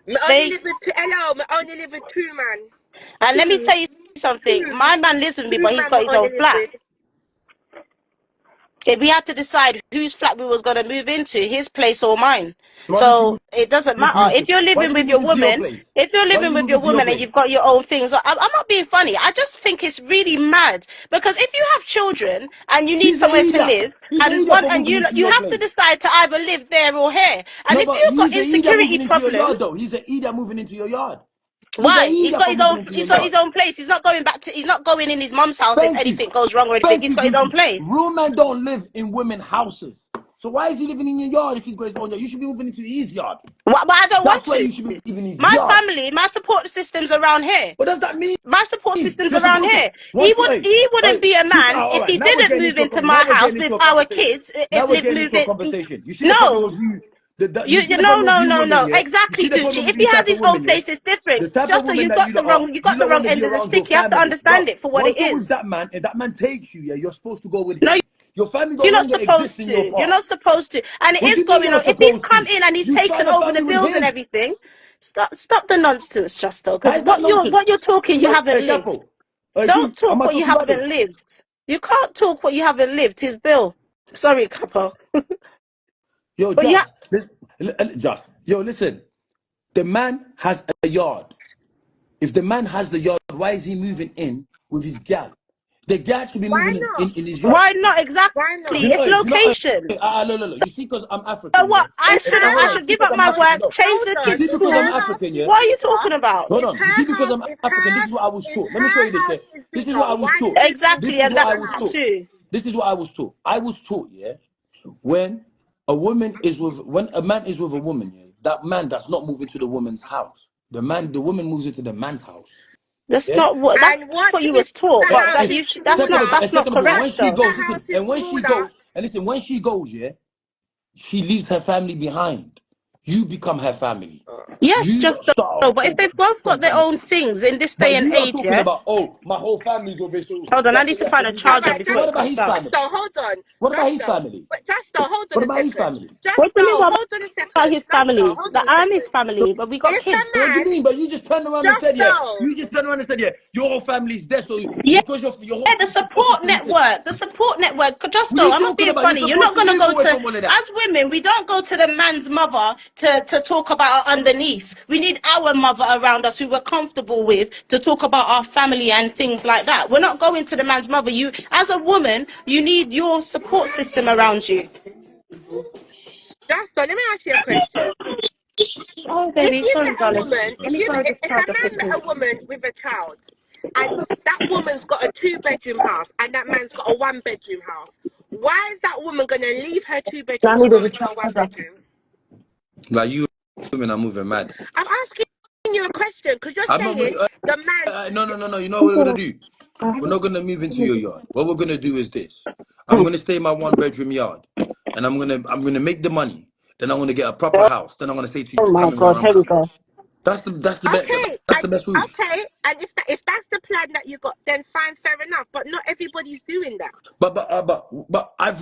Me only they live with two. Hello, me only live with two man. and let me Two, tell you something. two, My man lives with me, two but he's man. Me got his only own live flat. with. If we had to decide whose flat we was going to move into, his place or mine. Why don't you So move it doesn't into matter. your If place? you're Why living don't you with move your into your woman, place? if you're Why living don't you with move your into your woman and place? you've got your own things, I'm not being funny. I just think it's really mad because if you have children and you need He's a somewhere to idiot. live, He's a and idiot one for and moving you into you your have to place. decide to either live there or here. And No, if but you've got he's a idiot moving insecurity into your yard, problems, though. He's a idiot moving into your yard. He's a why? He's idiot got for his moving own. into your He's got yard. his own place. He's not going back to. He's not going in his mum's house if Thank you. anything goes wrong or anything. Thank He's you, got his own Kiki. place. Real men don't live in women houses. So why is he living in your yard if he's got his own yard? You should be moving into his yard. But I don't want That's where to. you should be living in his My yard. family, my support system's around here. What does that mean? My support system's You're around supposed to here. once you He wouldn't hey, be a keep man all if right. he didn't move into my Now we're house getting with into a our conversation. kids. Now If we're live getting into a moving, conversation. You see the problem no, with you, you see the no, problem with no, you no, women, no. yeah? You see Exactly, the problem Gucci. with If he you has type of his own women, yeah? place, it's different. The type of Just so women you that got you the lot are, wrong, you you got the lot wrong want to be end of the around your stick. You have to family. understand Bruv, it for what once it you're with is. that man and that man takes you, yeah, you're supposed to go with No, him. Your family no you're not longer exists supposed in your to. You're part. not supposed to. And it What do is you mean going you're on. not If he's supposed come to? in and he's You taken start a over the family with bills and him. everything, stop the nonsense, Justo. How Because is that nonsense? what you're talking, you haven't Hey, lived. Capo. Don't Am talk I what you talking haven't rubbish? lived. You can't talk what you haven't lived. His bill. Sorry, Capo. Yo, But yeah, Yo, listen. The man has a yard. If the man has the yard, why is he moving in with his gal? The gal should be Why moving not? in his yard. why not exactly? Why not? It's location. Look. You see, because I'm So African, yeah? what? I It's should her Hold I on. You should house. see, give because up I'm my African, work, no. change Hold the You on. see, kids' It's because I'm school. her house African, is yeah? What are you bigger. talking about? Hold It's on. You her see, because house. I'm It's African, this her. is what I was It's taught. Let me show her you this, yeah? house is This is bigger. what I was Why taught. you moving This Exactly, into is and what your I that's was house? taught. too. This is what I was taught. I was taught, yeah? When when a man is with a woman, yeah, that man does not move into the woman's house. The woman moves into the man's house. That's Yeah? not what that's And what what you if was taught, the but house that Listen, is you smaller? that's not second of all, correct when What she if though. goes, the listen, house is and smaller? when she goes, yeah, she leaves her family behind. You become her family. Yes, You just lot start so. off But if over they've both got from their the own things in this day but and you lot age, talking yeah. about, oh, my whole family's over here, so Hold on, I that's need why you to have find to a move in. All charger right, So before what it about cuts his out. family? Justo, hold on. What about his Justo. family? But Justo, hold on What a about his second. family? What do you mean? Justo, What hold on a about second. his Justo, family? hold on Like a I'm his second. family, but we got If kids. a So what do you man, mean? But you just turned around and said, yeah. Justo, You just turned around and said, yeah, your whole family's dead, so Yeah, because your whole the family's supposed to support stay here. network, the support network. What are Justo, you I'm not talking being about? You're funny. You're supposed not to gonna move go away to from all of that. as women. We don't go to the man's mother to talk about our underneath. We need our mother around us who we're comfortable with to talk about our family and things like that. We're not going to the man's mother. You, as a woman, you need your support system around you. Justo, let me ask you a question. Oh, If baby, you sorry, met a darling. woman, Let me borrow this if a charger man quickly. met a woman with a child, and that woman's got a two-bedroom house, and that man's got a one-bedroom house, why is that woman gonna leave her two-bedroom I to needed go a into a charger. one-bedroom? Like you women are moving mad. I'm asking you a question because you're I'm not. saying the man. No. You know what we're gonna do? We're not gonna move into your yard. What we're gonna do is this. I'm gonna stay in my one bedroom yard, and I'm gonna make the money. Then I'm gonna get a proper house. Then I'm gonna say to you Oh to my come in where God, I'm here we coming. go. Okay, That's and the best move. if that's the plan that you got, then fine, fair enough. But not everybody's doing that. But I've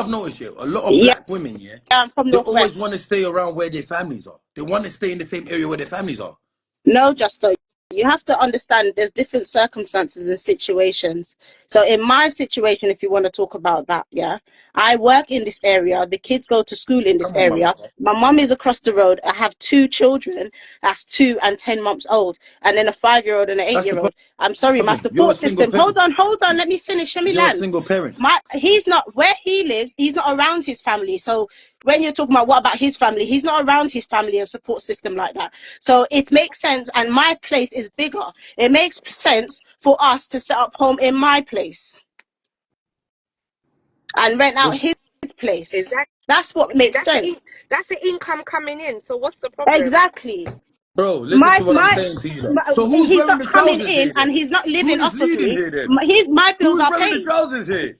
noticed here a lot of Yeah, black women, yeah, I'm from they always Northwest. want to stay around where their families are. They want to stay in the same area where their families are. No, Justo, you have to understand there's different circumstances and situations. So in my situation, if you want to talk about that, yeah, I work in this area. The kids go to school in this Come on, my area. brother. My mum is across the road. I have two children. That's 2 and 10 months old, and then a 5-year-old and an That's the 8-year-old. I'm sorry, my problem. You're a support single system. parent. Hold on. Let me finish. Let me You're a land. single parent. He's not where he lives. He's not around his family. So when you're talking about what about his family, he's not around his family and support system like that. So it makes sense. And my place is bigger. It makes sense for us to set up home in my place and rent out Listen, his place. Exactly. That's what makes sense. That's the income coming in. So what's the problem? Exactly. bro, listen My to what I'm my, saying to you. Lot. my So who's he's wearing not the coming trousers in here and then? he's not Who living is off of leading me. here then? My Who bills is are wearing the paid. trousers here?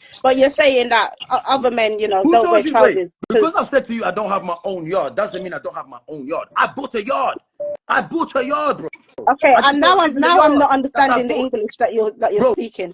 But you're saying that other men, you know, Who don't wear told you? Wait, trousers because I've said to you I don't have my own yard doesn't mean I don't have my own yard. I bought a yard. I bought a yard, bro. okay. I just And don't now live in a I'm yard. not That's I understanding the bought, English that you're bro. speaking.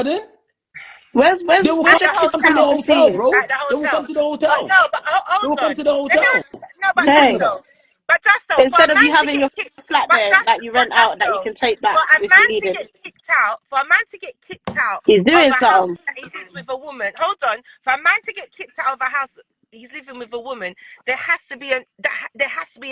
Pardon? Where's They will where's come your At the kids to coming the hotel. to see hotel, you? bro. At the They will come hotel. to the hotel. No, but They will hold come on. to the Let me hotel. Hey, But Justo, for a instead of you man to having get your kicked, flat but there just, that you but rent out that you Justo, can take for back a if you man to needed, get kicked out, for a man to get kicked out he's of doing a house something. that he lives with a woman, hold on, for a man to get kicked out of a house he's living with a woman, there has to be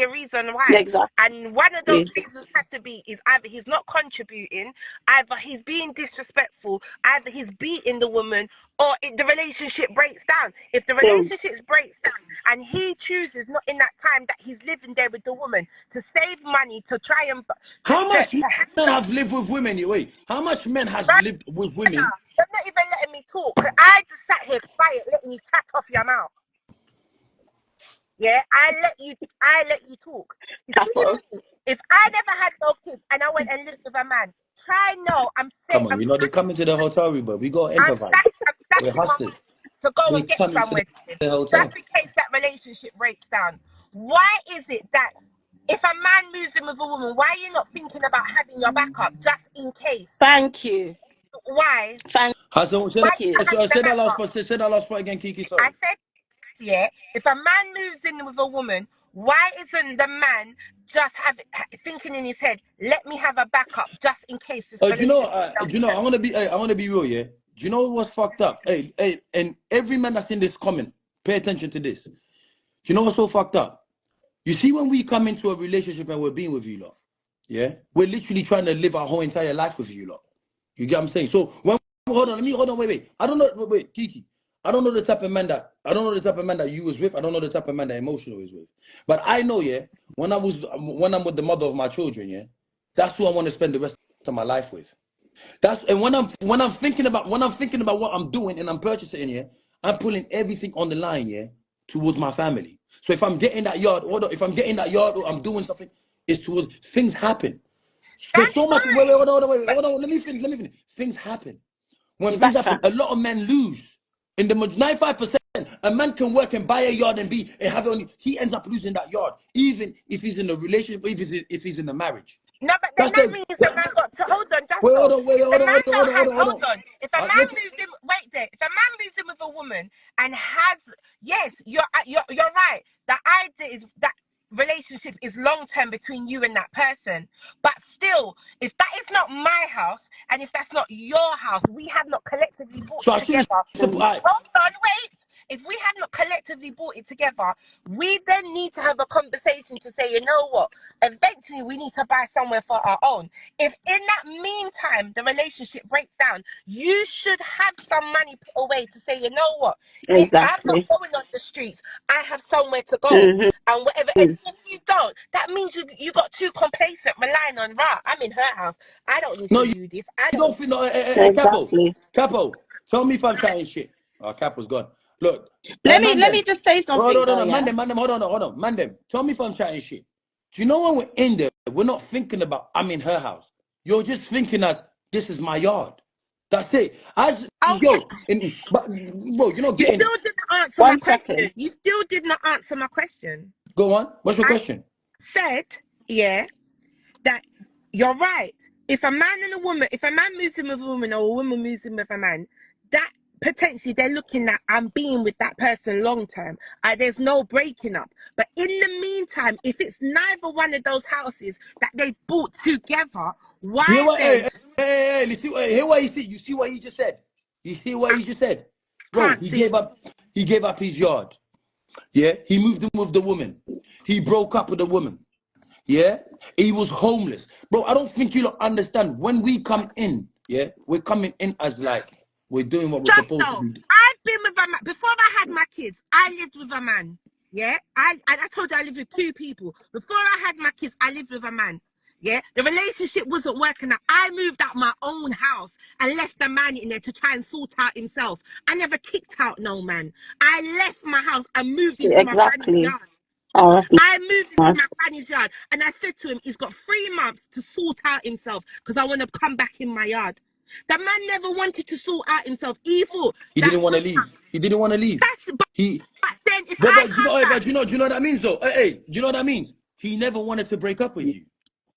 a reason why. Exactly. And one of those reasons has to be is either he's not contributing, either he's being disrespectful, either he's beating the woman, or the relationship breaks down. If the Boom. relationship breaks down and he chooses not in that time that he's living there with the woman to save money to try and How much to have men have lived with women? Wait, how much men has right lived with women? now, you're not even letting me talk. I just sat here quiet, letting you chat off your mouth. Yeah, I let you talk. You see Couple. me? If I never had no kids and I went and lived with a man, try no, Come on, they come into the hotel room, but we gotta improvise. I'm We're stacking my hustlers. money to go They and get come into somewhere to live, the just hotel. in case that relationship breaks down. Why is it that if a man moves in with a woman, why are you not thinking about having your backup just in case? Thank you. Why? Thank So, Why are you not having the say that last backup? part. Say that last part again, Kiki. I Sorry. said, yeah, if a man moves in with a woman, why isn't the man just thinking in his head, let me have a backup just in case this relationship Do don't you know? work? I want to be real. Yeah. Do you know what's fucked up? Hey, and every man that's in this comment, pay attention to this. Do you know what's so fucked up? You see, when we come into a relationship and we're being with you lot, yeah, we're literally trying to live our whole entire life with you lot. You get what I'm saying? So when hold on, wait. I don't know, wait, Kiki. I don't know the type of man that you was with. I don't know the type of man that emotional is with. But I know, yeah, when I'm with the mother of my children, yeah, that's who I want to spend the rest of my life with. That's and when I'm thinking about what I'm doing and I'm purchasing here, I'm pulling everything on the line here towards my family. So if I'm getting that yard, if I'm getting that yard or I'm doing something, it's towards things happen. There's That's so much. Wait, fine. But hold on. Let me finish. Things happen. When you. things happen, a Backtracked. lot of men lose. In the 95%, a man can work and buy a yard and have it only. He ends up losing that yard, even if he's in a relationship, if he's in a marriage. no, but then That's that the means the man got to hold on, wait. Justo. Hold on. Wait. If the Hold on. man not has, Hold hold on. on. If a man moves in, wait there. If a man moves in with a woman and has, yes, you're right. The idea is that relationship is long term between you and that person. But still, if that is not my house and if that's not your house, we have not collectively bought So it as soon as together. Mm. Hold on, wait. If we have not collectively bought it together, we then need to have a conversation to say, you know what? Eventually, we need to buy somewhere for our own. If in that meantime the relationship breaks down, you should have some money put away to say, you know what? If I'm not Exactly. going on the streets, I have somewhere to go. Hmm. And whatever, and if you don't, that means you got too complacent, relying on rah. I'm in her house. I don't need no, to you do this. I don't don't need feel to no. do this. Exactly. Capo. Tell me if I'm chatting shit. Oh, Capo's gone. Look, Let me man, let me them. just say Hold something on, though, yeah. man, them. Hold on, man, them. Tell me if I'm chatting shit. Do you know when we're in there, we're not thinking about I'm in her house. You're just thinking as this is my yard. That's it. As Okay, but bro, you're not you getting it. still didn't answer my 1 second. question. You still did not answer my question. Go on. What's your I question? said, yeah, that you're right. If a man and a woman, if a man moves in with a woman or a woman moves in with a man, that potentially they're looking at I'm being with that person long term. There's no breaking up. But in the meantime, if it's neither one of those houses that they bought together, You know why what? then You see, hear what he said. You see what he just said. You see what I he just said, bro. can't see? He gave up his yard. Yeah, he moved in with the woman. He broke up with the woman. Yeah, he was homeless, bro. I don't think you don't understand. When we come in, yeah, we're coming in as like we're doing what we're Just supposed to so be. I've been with a man before I had my kids. I lived with a man. Yeah, I told you I lived with two people. Before I had my kids, I lived with a man. Yeah, the relationship wasn't working out. I moved out my own house and left the man in there to try and sort out himself. I never kicked out no man. I left my house and moved into my granny's Exactly. yard. Oh, that's I moved into nice. my granny's yard and I said to him, he's got 3 months to sort out himself because I want to come back in my yard. The man never wanted to sort out himself. He thought He that didn't want to leave. He didn't want to leave. that's but He, then if I do you come know? back, Do you know what that means though? Do you know what that means? He never wanted to break up with you.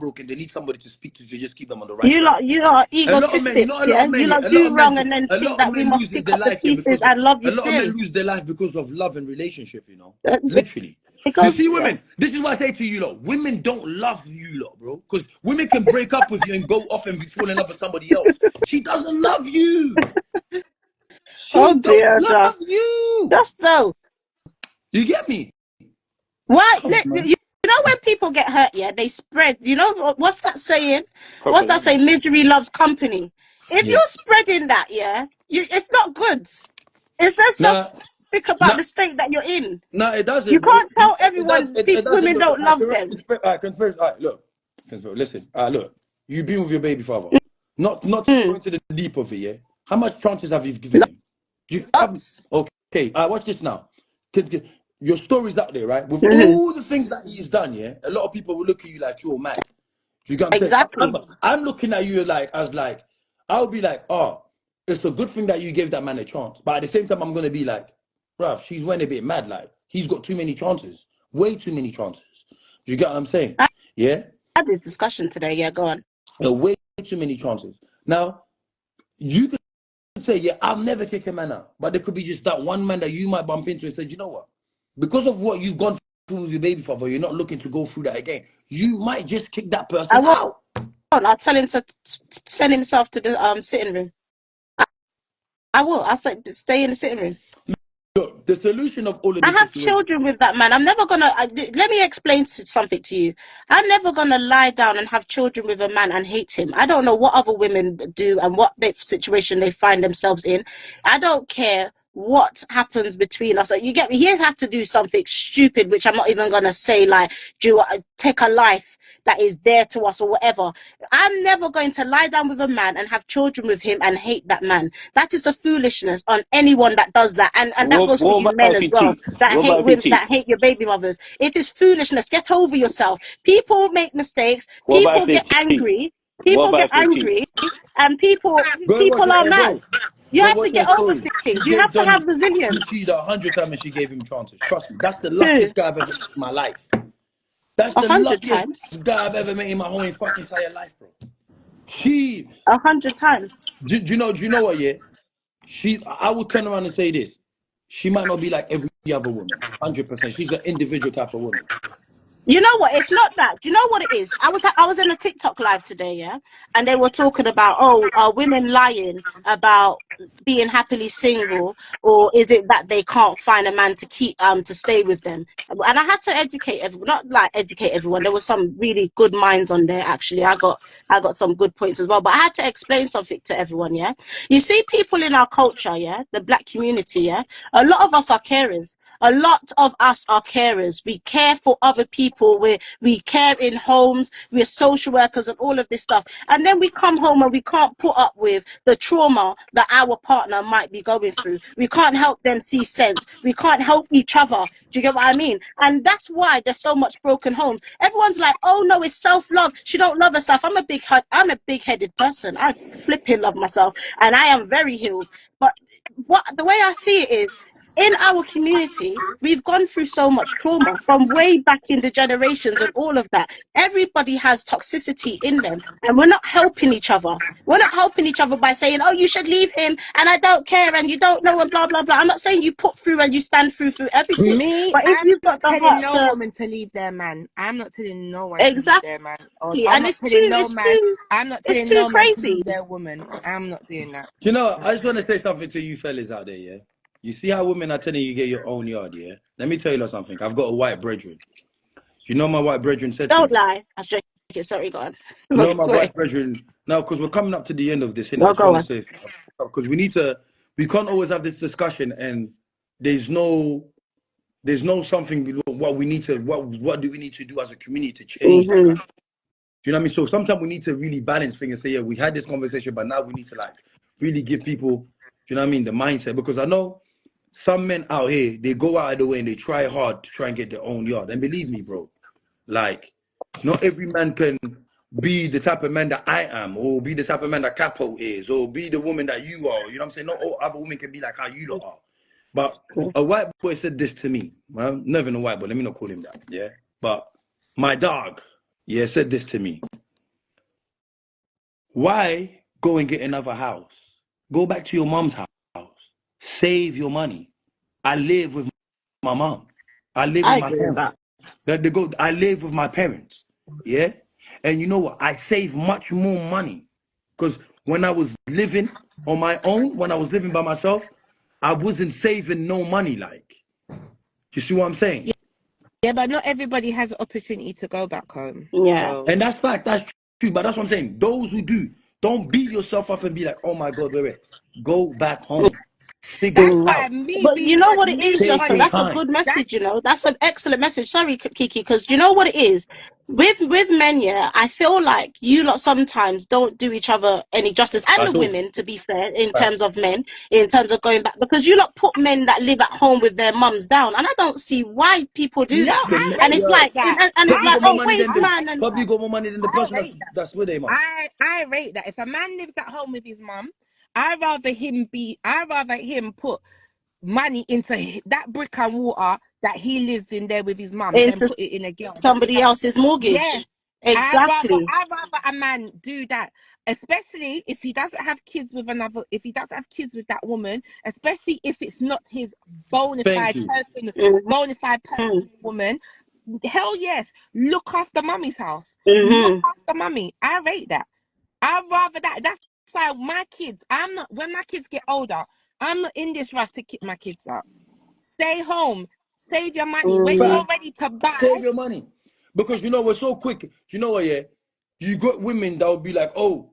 heartbroken, they need somebody to speak to just keep them on the right track. You lot are A lot of men, you egotistic, know, a lot yeah? of men, You yeah, lot do wrong and then a think lot of that we men must loses pick their up the life, yeah, pieces because of and love you a lot of men still. lose their life because of love and relationship, you know, literally. It You goes, see, yeah. women, this is what I say to you lot. Women don't love you lot, bro. Because women can break up with you and go off and fall in love with somebody else. She doesn't love you. Oh She don't dear, love you. just though. You get me? Why? Come on, man. You know when people get hurt, yeah, they spread. You know what's that saying? What's that Propaganda. saying? Misery loves company. If Yeah. you're spreading that, yeah, it's not good. It's not Nah, something about nah, the state that you're in. nah, it You doesn't, bro. can't tell It does. everyone It doesn't. women Look, don't love them. conspiracy. All right, look. Listen. Look. You've been with your baby father. Not to go Mm, into the deep of it, yeah? How much chances have you given him? You have. lots. Okay. Watch this now. Your story's out there, right? With Hmm. all the things that he's done, yeah? A lot of people will look at you like you're mad. You get what I'm saying? Exactly. I'm looking at you like, as like, I'll be like, oh, it's a good thing that you gave that man a chance. But at the same time, I'm going to be like, bruv, she's went a bit mad. Like, he's got too many chances. Way too many chances. You get what I'm saying? I Yeah? had this discussion today. Yeah, go on. Way too many chances. Now, you could say, yeah, I'll never kick a man out. But there could be just that one man that you might bump into and say, you know what? Because of what you've gone through with your baby father, you're not looking to go through that again. You might just kick that I person won't. out. I'll tell him to send himself to the sitting room. I will. I'll say stay in the sitting room. Look, the solution of all of I this have situation. children with that man. I'm never gonna. Let me explain something to you. I'm never gonna lie down and have children with a man and hate him. I don't know what other women do and what situation they find themselves in. I don't care what happens between us. You get me? He has to do something stupid, which I'm not even gonna say. Like, do take a life that is dear to us or whatever. I'm never going to lie down with a man and have children with him and hate that man. That is a foolishness on anyone that does that, and that goes for What you about men if as he well cheats? that What hate about if he women, that cheats? hate your baby mothers. It is foolishness. Get over yourself. People make mistakes. What about People if they get cheat? angry. What People about get if they cheat? angry, and Go and watch people her, are hey, mad. bro. You Go and have to watch her get over story. She things. You gave have to have Donny, he cheated resilience. 100 times and she gave him chances. Trust me, that's the Who? luckiest guy I've ever met in my life. That's A the hundred luckiest times. guy I've ever met in my whole fucking entire life, bro. She, 100 times. do you know what? Yeah, I will turn around and say this. She might not be like every other woman, 100%. She's an individual type of woman. You know what? It's not that. Do you know what it is? I was in a TikTok live today, yeah, and they were talking about, oh, are women lying about being happily single, or is it that they can't find a man to keep to stay with them? And I had to educate everyone, not like educate everyone. There was some really good minds on there. Actually, I got some good points as well. But I had to explain something to everyone. Yeah, you see, people in our culture, yeah, the black community, yeah, a lot of us are carers. A lot of us are carers. We care for other people. We care in homes. We're social workers and all of this stuff. And then we come home and we can't put up with the trauma that our partner might be going through. We can't help them see sense. We can't help each other. Do you get what I mean? And that's why there's so much broken homes. Everyone's like, oh no, it's self-love. She don't love herself. I'm a big-headed person. I flipping love myself and I am very healed. But what the way I see it is, in our community, we've gone through so much trauma from way back in the generations and all of that. Everybody has toxicity in them, and we're not helping each other. We're not helping each other by saying, oh, you should leave him, and I don't care, and you don't know, and blah, blah, blah. I'm not saying you put through and you stand through everything, Me, but if I'm you've got not the telling heart no to, woman to leave their man. I'm not telling no one to leave exactly, their man. Or I'm and not telling no man. I'm not it's telling too no man to crazy. leave their woman. I'm not doing that. You know, I just want to say something to you fellas out there, yeah? You see how women are telling you get your own yard, yeah? Let me tell you something. I've got a white brethren. You know my white brethren said to Don't me? lie. I was joking. Sorry, go on. You know my Sorry. white brethren, now, because we're coming up to the end of this, and I No, just go want to on. say, because we can't always have this discussion, and there's no, something, what we need to, what do we need to do as a community to change that Hmm. kind of, you know what I mean? So sometimes we need to really balance things and say, yeah, we had this conversation, but now we need to like really give people, you know what I mean, the mindset, because I know some men out here, they go out of the way and they try hard to try and get their own yard. And believe me, bro, like, not every man can be the type of man that I am, or be the type of man that Capo is, or be the woman that you are. You know what I'm saying? Not all other women can be like how you lot are. But a white boy said this to me. Well, never a white boy. Let me not call him that. Yeah. But my dog, yeah, said this to me. Why go and get another house? Go back to your mom's house. Save your money. I live with my mom. I live with I my agree with parents. that. I live with my parents. Yeah. And you know what? I save much more money. Because when I was living on my own, when I was living by myself, I wasn't saving no money. Like, you see what I'm saying? Yeah, but not everybody has the opportunity to go back home. Yeah. So And that's fact. That's true. But that's what I'm saying. Those who do, don't beat yourself up and be like, oh my God, wait. Go back home. Figure it that's Mm. why out. me But you being know on what it is, me being Take Justo? your honest, That's a time. good that's message, you know. That's an excellent message. Sorry, Kiki, because you know what it is? With men, yeah, I feel like you lot sometimes don't do each other any justice, and the At all. women, to be fair, in Fact. terms of men, in terms of going back, because you lot put men that live at home with their mums down, and I don't see why people do no, that. I And it's Yeah. rate like, that. and it's Probably like, I got more oh, rate money where's than the I man? And probably got more money than the I person rate that. that's with their mom. I rate that. If a man lives at home with his mum, I rather him put money into that brick and mortar that he lives in there with his mum than into put it in a girl. somebody else's Yeah, mortgage. Exactly. I rather a man do that, especially if he doesn't have kids with if he doesn't have kids with that woman, especially if it's not his Thank you. Mm-hmm. bona fide personal woman. Hell yes, look after mummy's house. Look Mm-hmm. after mummy. I rate that. I'd rather that. That's why my kids. I'm not. When my kids get older, I'm not in this rush to kick my kids up. Stay home. Save your money. When you're Mm-hmm. Fact. ready to buy, Save your money. Because you know we're so quick. You know what, yeah? You got women that will be like, oh,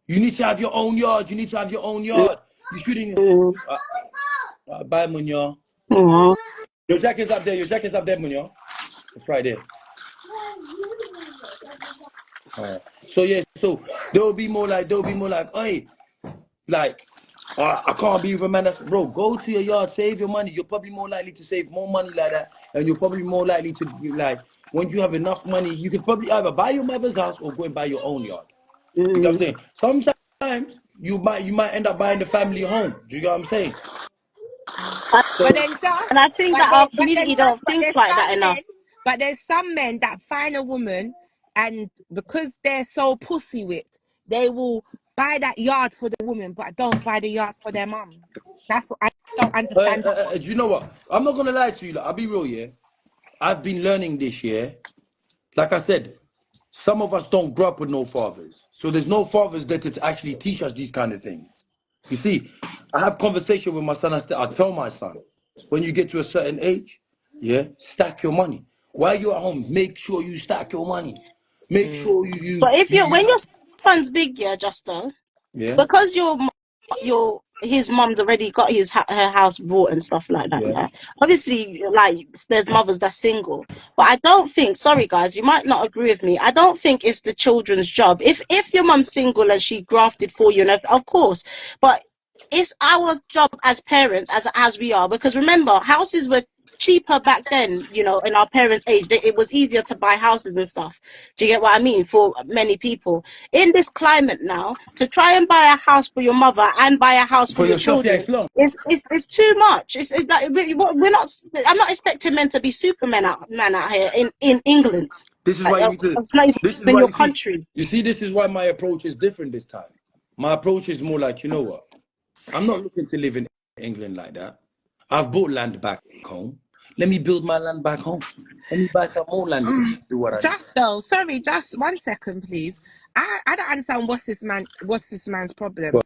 you need to have your own yard. You need to have your own yard. You shouldn't. Bye, Munyo. Mm-hmm. Your jacket's up there. Your jacket's up there, Munyo. It's right there. So yeah, so they'll be more like, hey, like, I can't be with a man that's bro. Go to your yard, save your money. You're probably more likely to save more money like that, and you're probably more likely to be like when you have enough money, you could probably either buy your mother's house or go and buy your own yard. You get what I'm saying? Sometimes you might end up buying the family home. Do you get what I'm saying? but So then just, And I think that our community don't but think there's like some that enough. men, that find a woman, and because they're so pussy whipped, they will buy that yard for the woman, but don't buy the yard for their mum. That's what I don't understand that one. do you know what? I'm not gonna lie to you. Like, I'll be real, yeah. I've been learning this year. Like I said, some of us don't grow up with no fathers. So there's no fathers there to actually teach us these kind of things. You see, I have conversation with my son. I tell my son, when you get to a certain age, yeah, stack your money. While you're at home, make sure you stack your money. Make Mm. sure But if you, you when you your son's big, yeah, Justo, yeah, because your his mum's already got her house bought and stuff like that, yeah. yeah. Obviously, like there's mothers that's single, but I don't think. Sorry, guys, you might not agree with me. I don't think it's the children's job. If your mum's single and she grafted for you, and of course, but it's our job as parents, as we are, because remember, houses were cheaper back then, you know, in our parents' age. It was easier to buy houses and stuff. Do you get what I mean? For many people in this climate now, to try and buy a house for your mother and buy a house for For your yourself, yeah, children, it's long. it's too much. It's like we're not. I'm not expecting men to be supermen out here in England. This is why you need to. It's not This is even why your you see. country. You see, this is why my approach is different this time. My approach is more like, you know what? I'm not looking to live in England like that. I've bought land back home. Let me build my land back home. Let me buy some more land here. Do what I need. Just though, sorry, just 1 second, please. I don't understand what's this man's problem.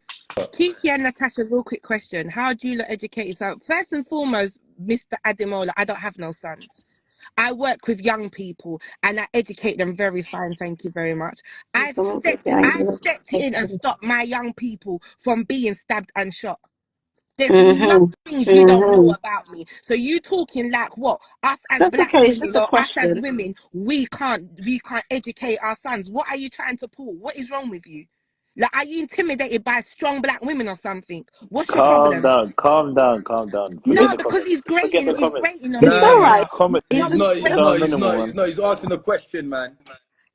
Kiki and Natasha, real quick question. How do you lot educate yourself? First and foremost, Mr. Ademola, I don't have no sons. I work with young people and I educate them very fine, thank you very much. I've stepped in and stopped my young people from being stabbed and shot. There's lots Mm-hmm. of things you don't know Mm-hmm. about me. So you talking like what? Us as Just black okay. It's women just a or us as question. women, we can't educate our sons. What are you trying to pull? What is wrong with you? Like, are you intimidated by strong black women or something? What's your Calm problem? down, calm down, calm down. Forget No, the because comments. Forget the he's comments. grating on It's me Nah, all right nah. right. now. Comment. It's No, He's just he's not. He's It's grating not. not on He's me. minimal, not. He's man. not. He's asking a question, man.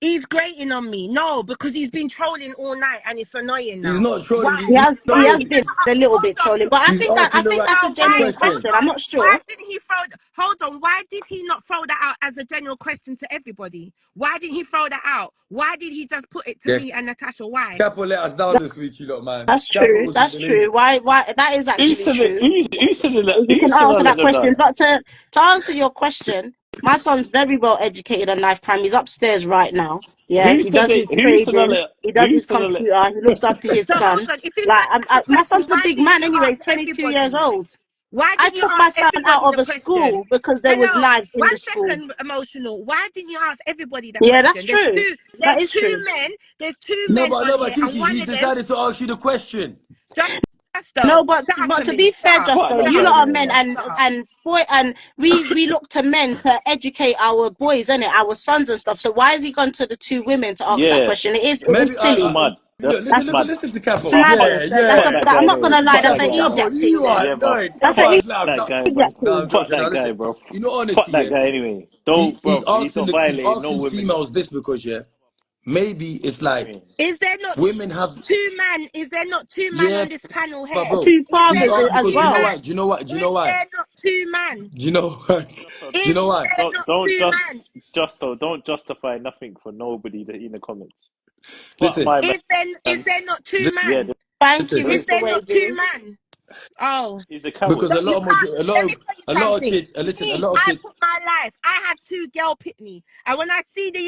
He's grating on me. No, because he's been trolling all night and it's annoying He's now. not trolling. Why? He's He Why has ignoring. did been you a little hold bit on? trolling, but He's I asking the think right that's a No, why? genuine question. Hold question. I'm on. not Why sure. didn't he throw? Hold on. Why did he not throw that out as a general question to everybody? Why didn't he throw that out? Why did he just put it to Yeah. me and Natasha? Why? Capo let us down this week, you lot, man. That's Capo true. wasn't That's even in true. it. Why that is Who actually said it? true. Who said it? You Who can said I answer let that them question. down? But to answer your question, my son's very well educated on knife crime. He's upstairs right now. Yeah, Who he said does it? his Who said I trading. let? He does Who his said I let? computer. He looks after his So hold son. on. If it's Like, an actual my question, son's a why big didn't man you anyway. ask He's 22 years everybody? old. Why I didn't you took ask my son out everybody of the a question? school because there was Hello, knives in one the school. second, emotional. Why didn't you ask everybody the Yeah, that's question? There's true. two. That There's is two true. men. There's two No, men but on no, but here, and Kiki, one he of them. decided to ask you the question. Justo, No, but shut up a to be minute. fair, Shut up. Fuck Justo, that you Shut guy up. lot are anyway, men, man. Shut up. and we look to men to educate our boys, innit? Our sons and stuff. So why has he gone to the two women to ask that Yeah, question? It Maybe is that's silly. mad. look, That's That's mad. listen to Capo. But Yeah, madness. yeah, fuck That's yeah. that guy I'm not anyway. gonna lie. Fuck That's that an Capo, guy, Capo, bro. Egypt you thing. are Yeah, bro. no, That's Capo an Fuck has laughed. that No, guy, man. Egypt no, I'm thing. Fuck joking. that Now guy, listen, bro. you know, Fuck honestly, that yeah, guy anyway. he, Don't, he's bro. He's asking not he's violating no asking women, bro. females this because yeah, maybe it's like Anyway, Is there not women have two men? Is there not two men yeah, on this panel but here? bro, Two Is he's there fathers not asked as because you two know well. men? why? Do you know what? Do you know Is why? there not two men? Do you know why? Justo, Do you Is know why? there not two men? don't justify nothing for nobody in the comments. Fuck Listen, my Is man. there not two Yeah, men? Thank you, listen. Is Mr. there not two Wavy. men? Oh. he's a coward. Because Look, you can't. Let me tell you a lot of something. kids. Listen, a Me, lot of I kids. put my life. I have two girl pitney, and when I see the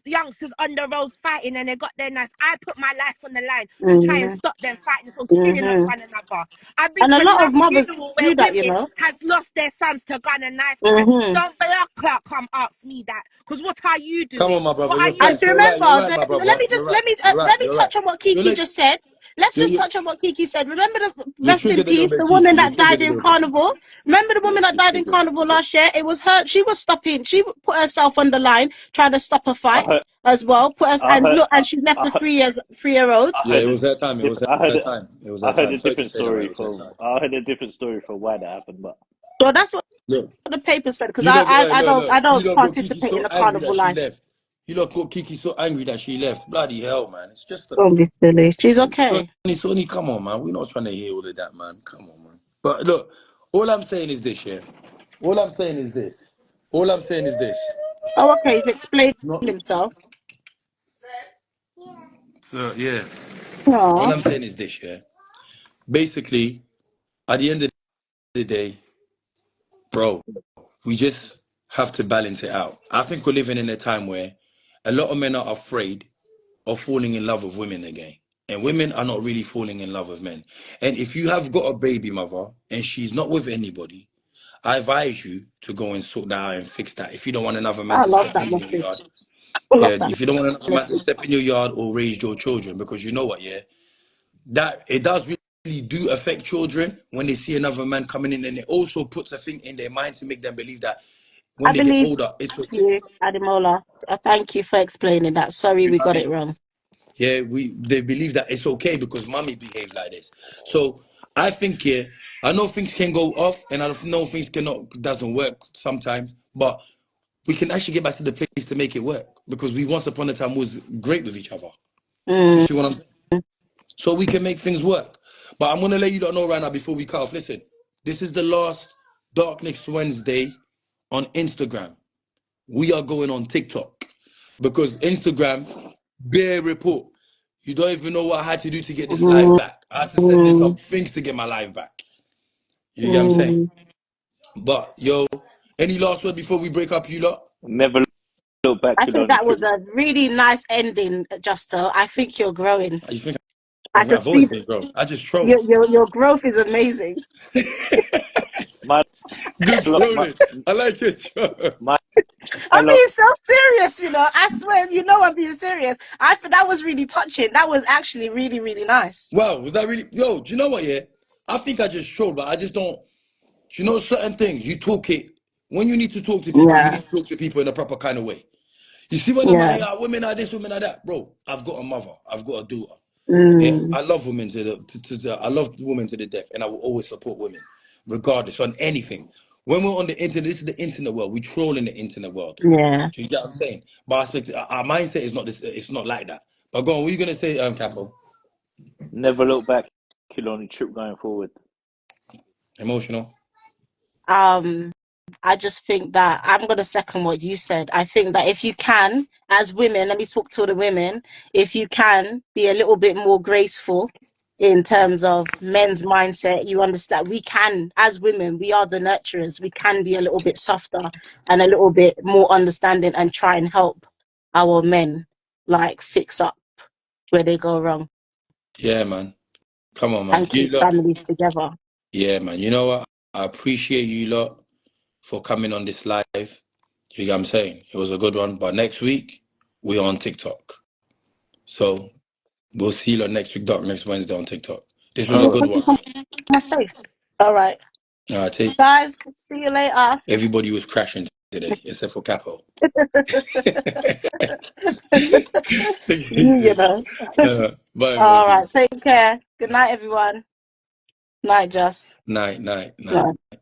youngsters on the road fighting and they got their knives, I put my life on the line to try and Mm-hmm. stop them fighting from killing off Mm-hmm. one another. I've been And a to lot of enough mothers funeral where do that, you women know. has lost their sons to gun and knife crime. Mm-hmm. Don't block clock come ask me that, because what are you Come on, doing? my brother. What are You're you And facts. to You're doing? right. You're remember, right, my let brother. me You're just right. You're right. let me You're right. touch on what You're Kiki like just said. Let's just you touch on what Kiki said. Remember the you rest in triggered a little peace, bit, the Kiki. woman You that triggered died a in little bit. Carnival. Remember the Yeah, woman that she died in triggered. Carnival last year? It was her. She was stopping. She put herself on the line trying to stop a I fight heard. as well. Put us I and heard. look, and she left I the heard. 3 year old. I Yeah, heard it a was her time. It was I heard. her time. It was I her heard time. a Sorry to different say that, man. story It was her for. time. I heard a different story for why that happened, but So that's what Look, the paper said. Because you lot, I look. You don't lot got Kiki participate in so the angry carnival that she life. left. You lot got Kiki so angry that she left. Bloody hell, man. It's just a Don't be silly. She's okay. Sonny, come on, man. We're not trying to hear all of that, man. Come on, man. But look, all I'm saying is this, yeah. All I'm saying is this. All I'm saying is this. Oh, okay. He's explained Not himself. so yeah. All Aw. I'm saying is this, yeah. Basically, at the end of the day, bro, we just have to balance it out. I think we're living in a time where a lot of men are afraid of falling in love with women again. And women are not really falling in love with men. And if you have got a baby mother and she's not with anybody, I advise you to go and sort that out and fix that. If you don't want another man I to love step that in your message. yard, I love yeah, that if you don't want another man to message. step in your yard or raise your children, because you know what, yeah, that it does really do affect children when they see another man coming in, and it also puts a thing in their mind to make them believe that when I they get believe older, it's okay. you, Ademola. Thank you for explaining that. Sorry You know we what got I it mean? wrong. Yeah, they believe that it's okay because mommy behaved like this. So I think yeah, I know things can go off, and I know things cannot doesn't work sometimes, but we can actually get back to the place to make it work because we once upon a time was great with each other. You Mm. see what I'm saying? So we can make things work. But I'm gonna let you know right now before we cut off. Listen, this is the last Darkness Wednesday on Instagram. We are going on TikTok because Instagram, bare report. You don't even know what I had to do to get this live Mm. back. I had to send in some Mm. things to get my live back. You get what I'm saying? Mm. But yo, any last word before we break up, you lot? never look back I to think Donny that was True. a really nice ending, Justo. I think you're growing. You think I can I've see always been bro. I just troll. your growth is amazing. My, Good my, trolling. I like this troll. my, I'm love. being so serious, you know. I swear, you know I'm being serious. I thought that was really touching. That was actually really, really nice. Wow, was that really? Yo, do you know what? Yeah, I think I just showed, but I just don't. You know, certain things you talk it when you need to talk to people. You Yeah, need to talk to people in a proper kind of way. You see, when I'm yeah. like, women are this, women are that, bro. I've got a mother. I've got a daughter. Yeah, Mm. I love women I love women to the death, and I will always support women, regardless on anything. when we're on the internet, this is the internet world. We troll in the internet world. Yeah. Do you get what I'm saying? But I expect, our mindset is not this. It's not like that. But go on. What are you gonna say, Capo? Never look back. Kill on the trip going forward. Emotional. I just think that I'm going to second what you said. I think that if you can, as women, let me talk to the women, if you can be a little bit more graceful in terms of men's mindset, you understand we can, as women, we are the nurturers. We can be a little bit softer and a little bit more understanding and try and help our men like fix up where they go wrong Yeah, man. Come on, man. and You keep lot. families together. Yeah, man. You know what? I appreciate you lot for coming on this live. You get what I'm saying? It was a good one. But next week, we're on TikTok. So we'll see you lot next week, next Wednesday on TikTok. This was All a Put right. good something one. on my face. All right. Take Guys, see you later. everybody was crashing today, except for Capo. You know. Bye, All emotional. right. Take care. Good night, everyone. Night, Just. Night, night, night. Night.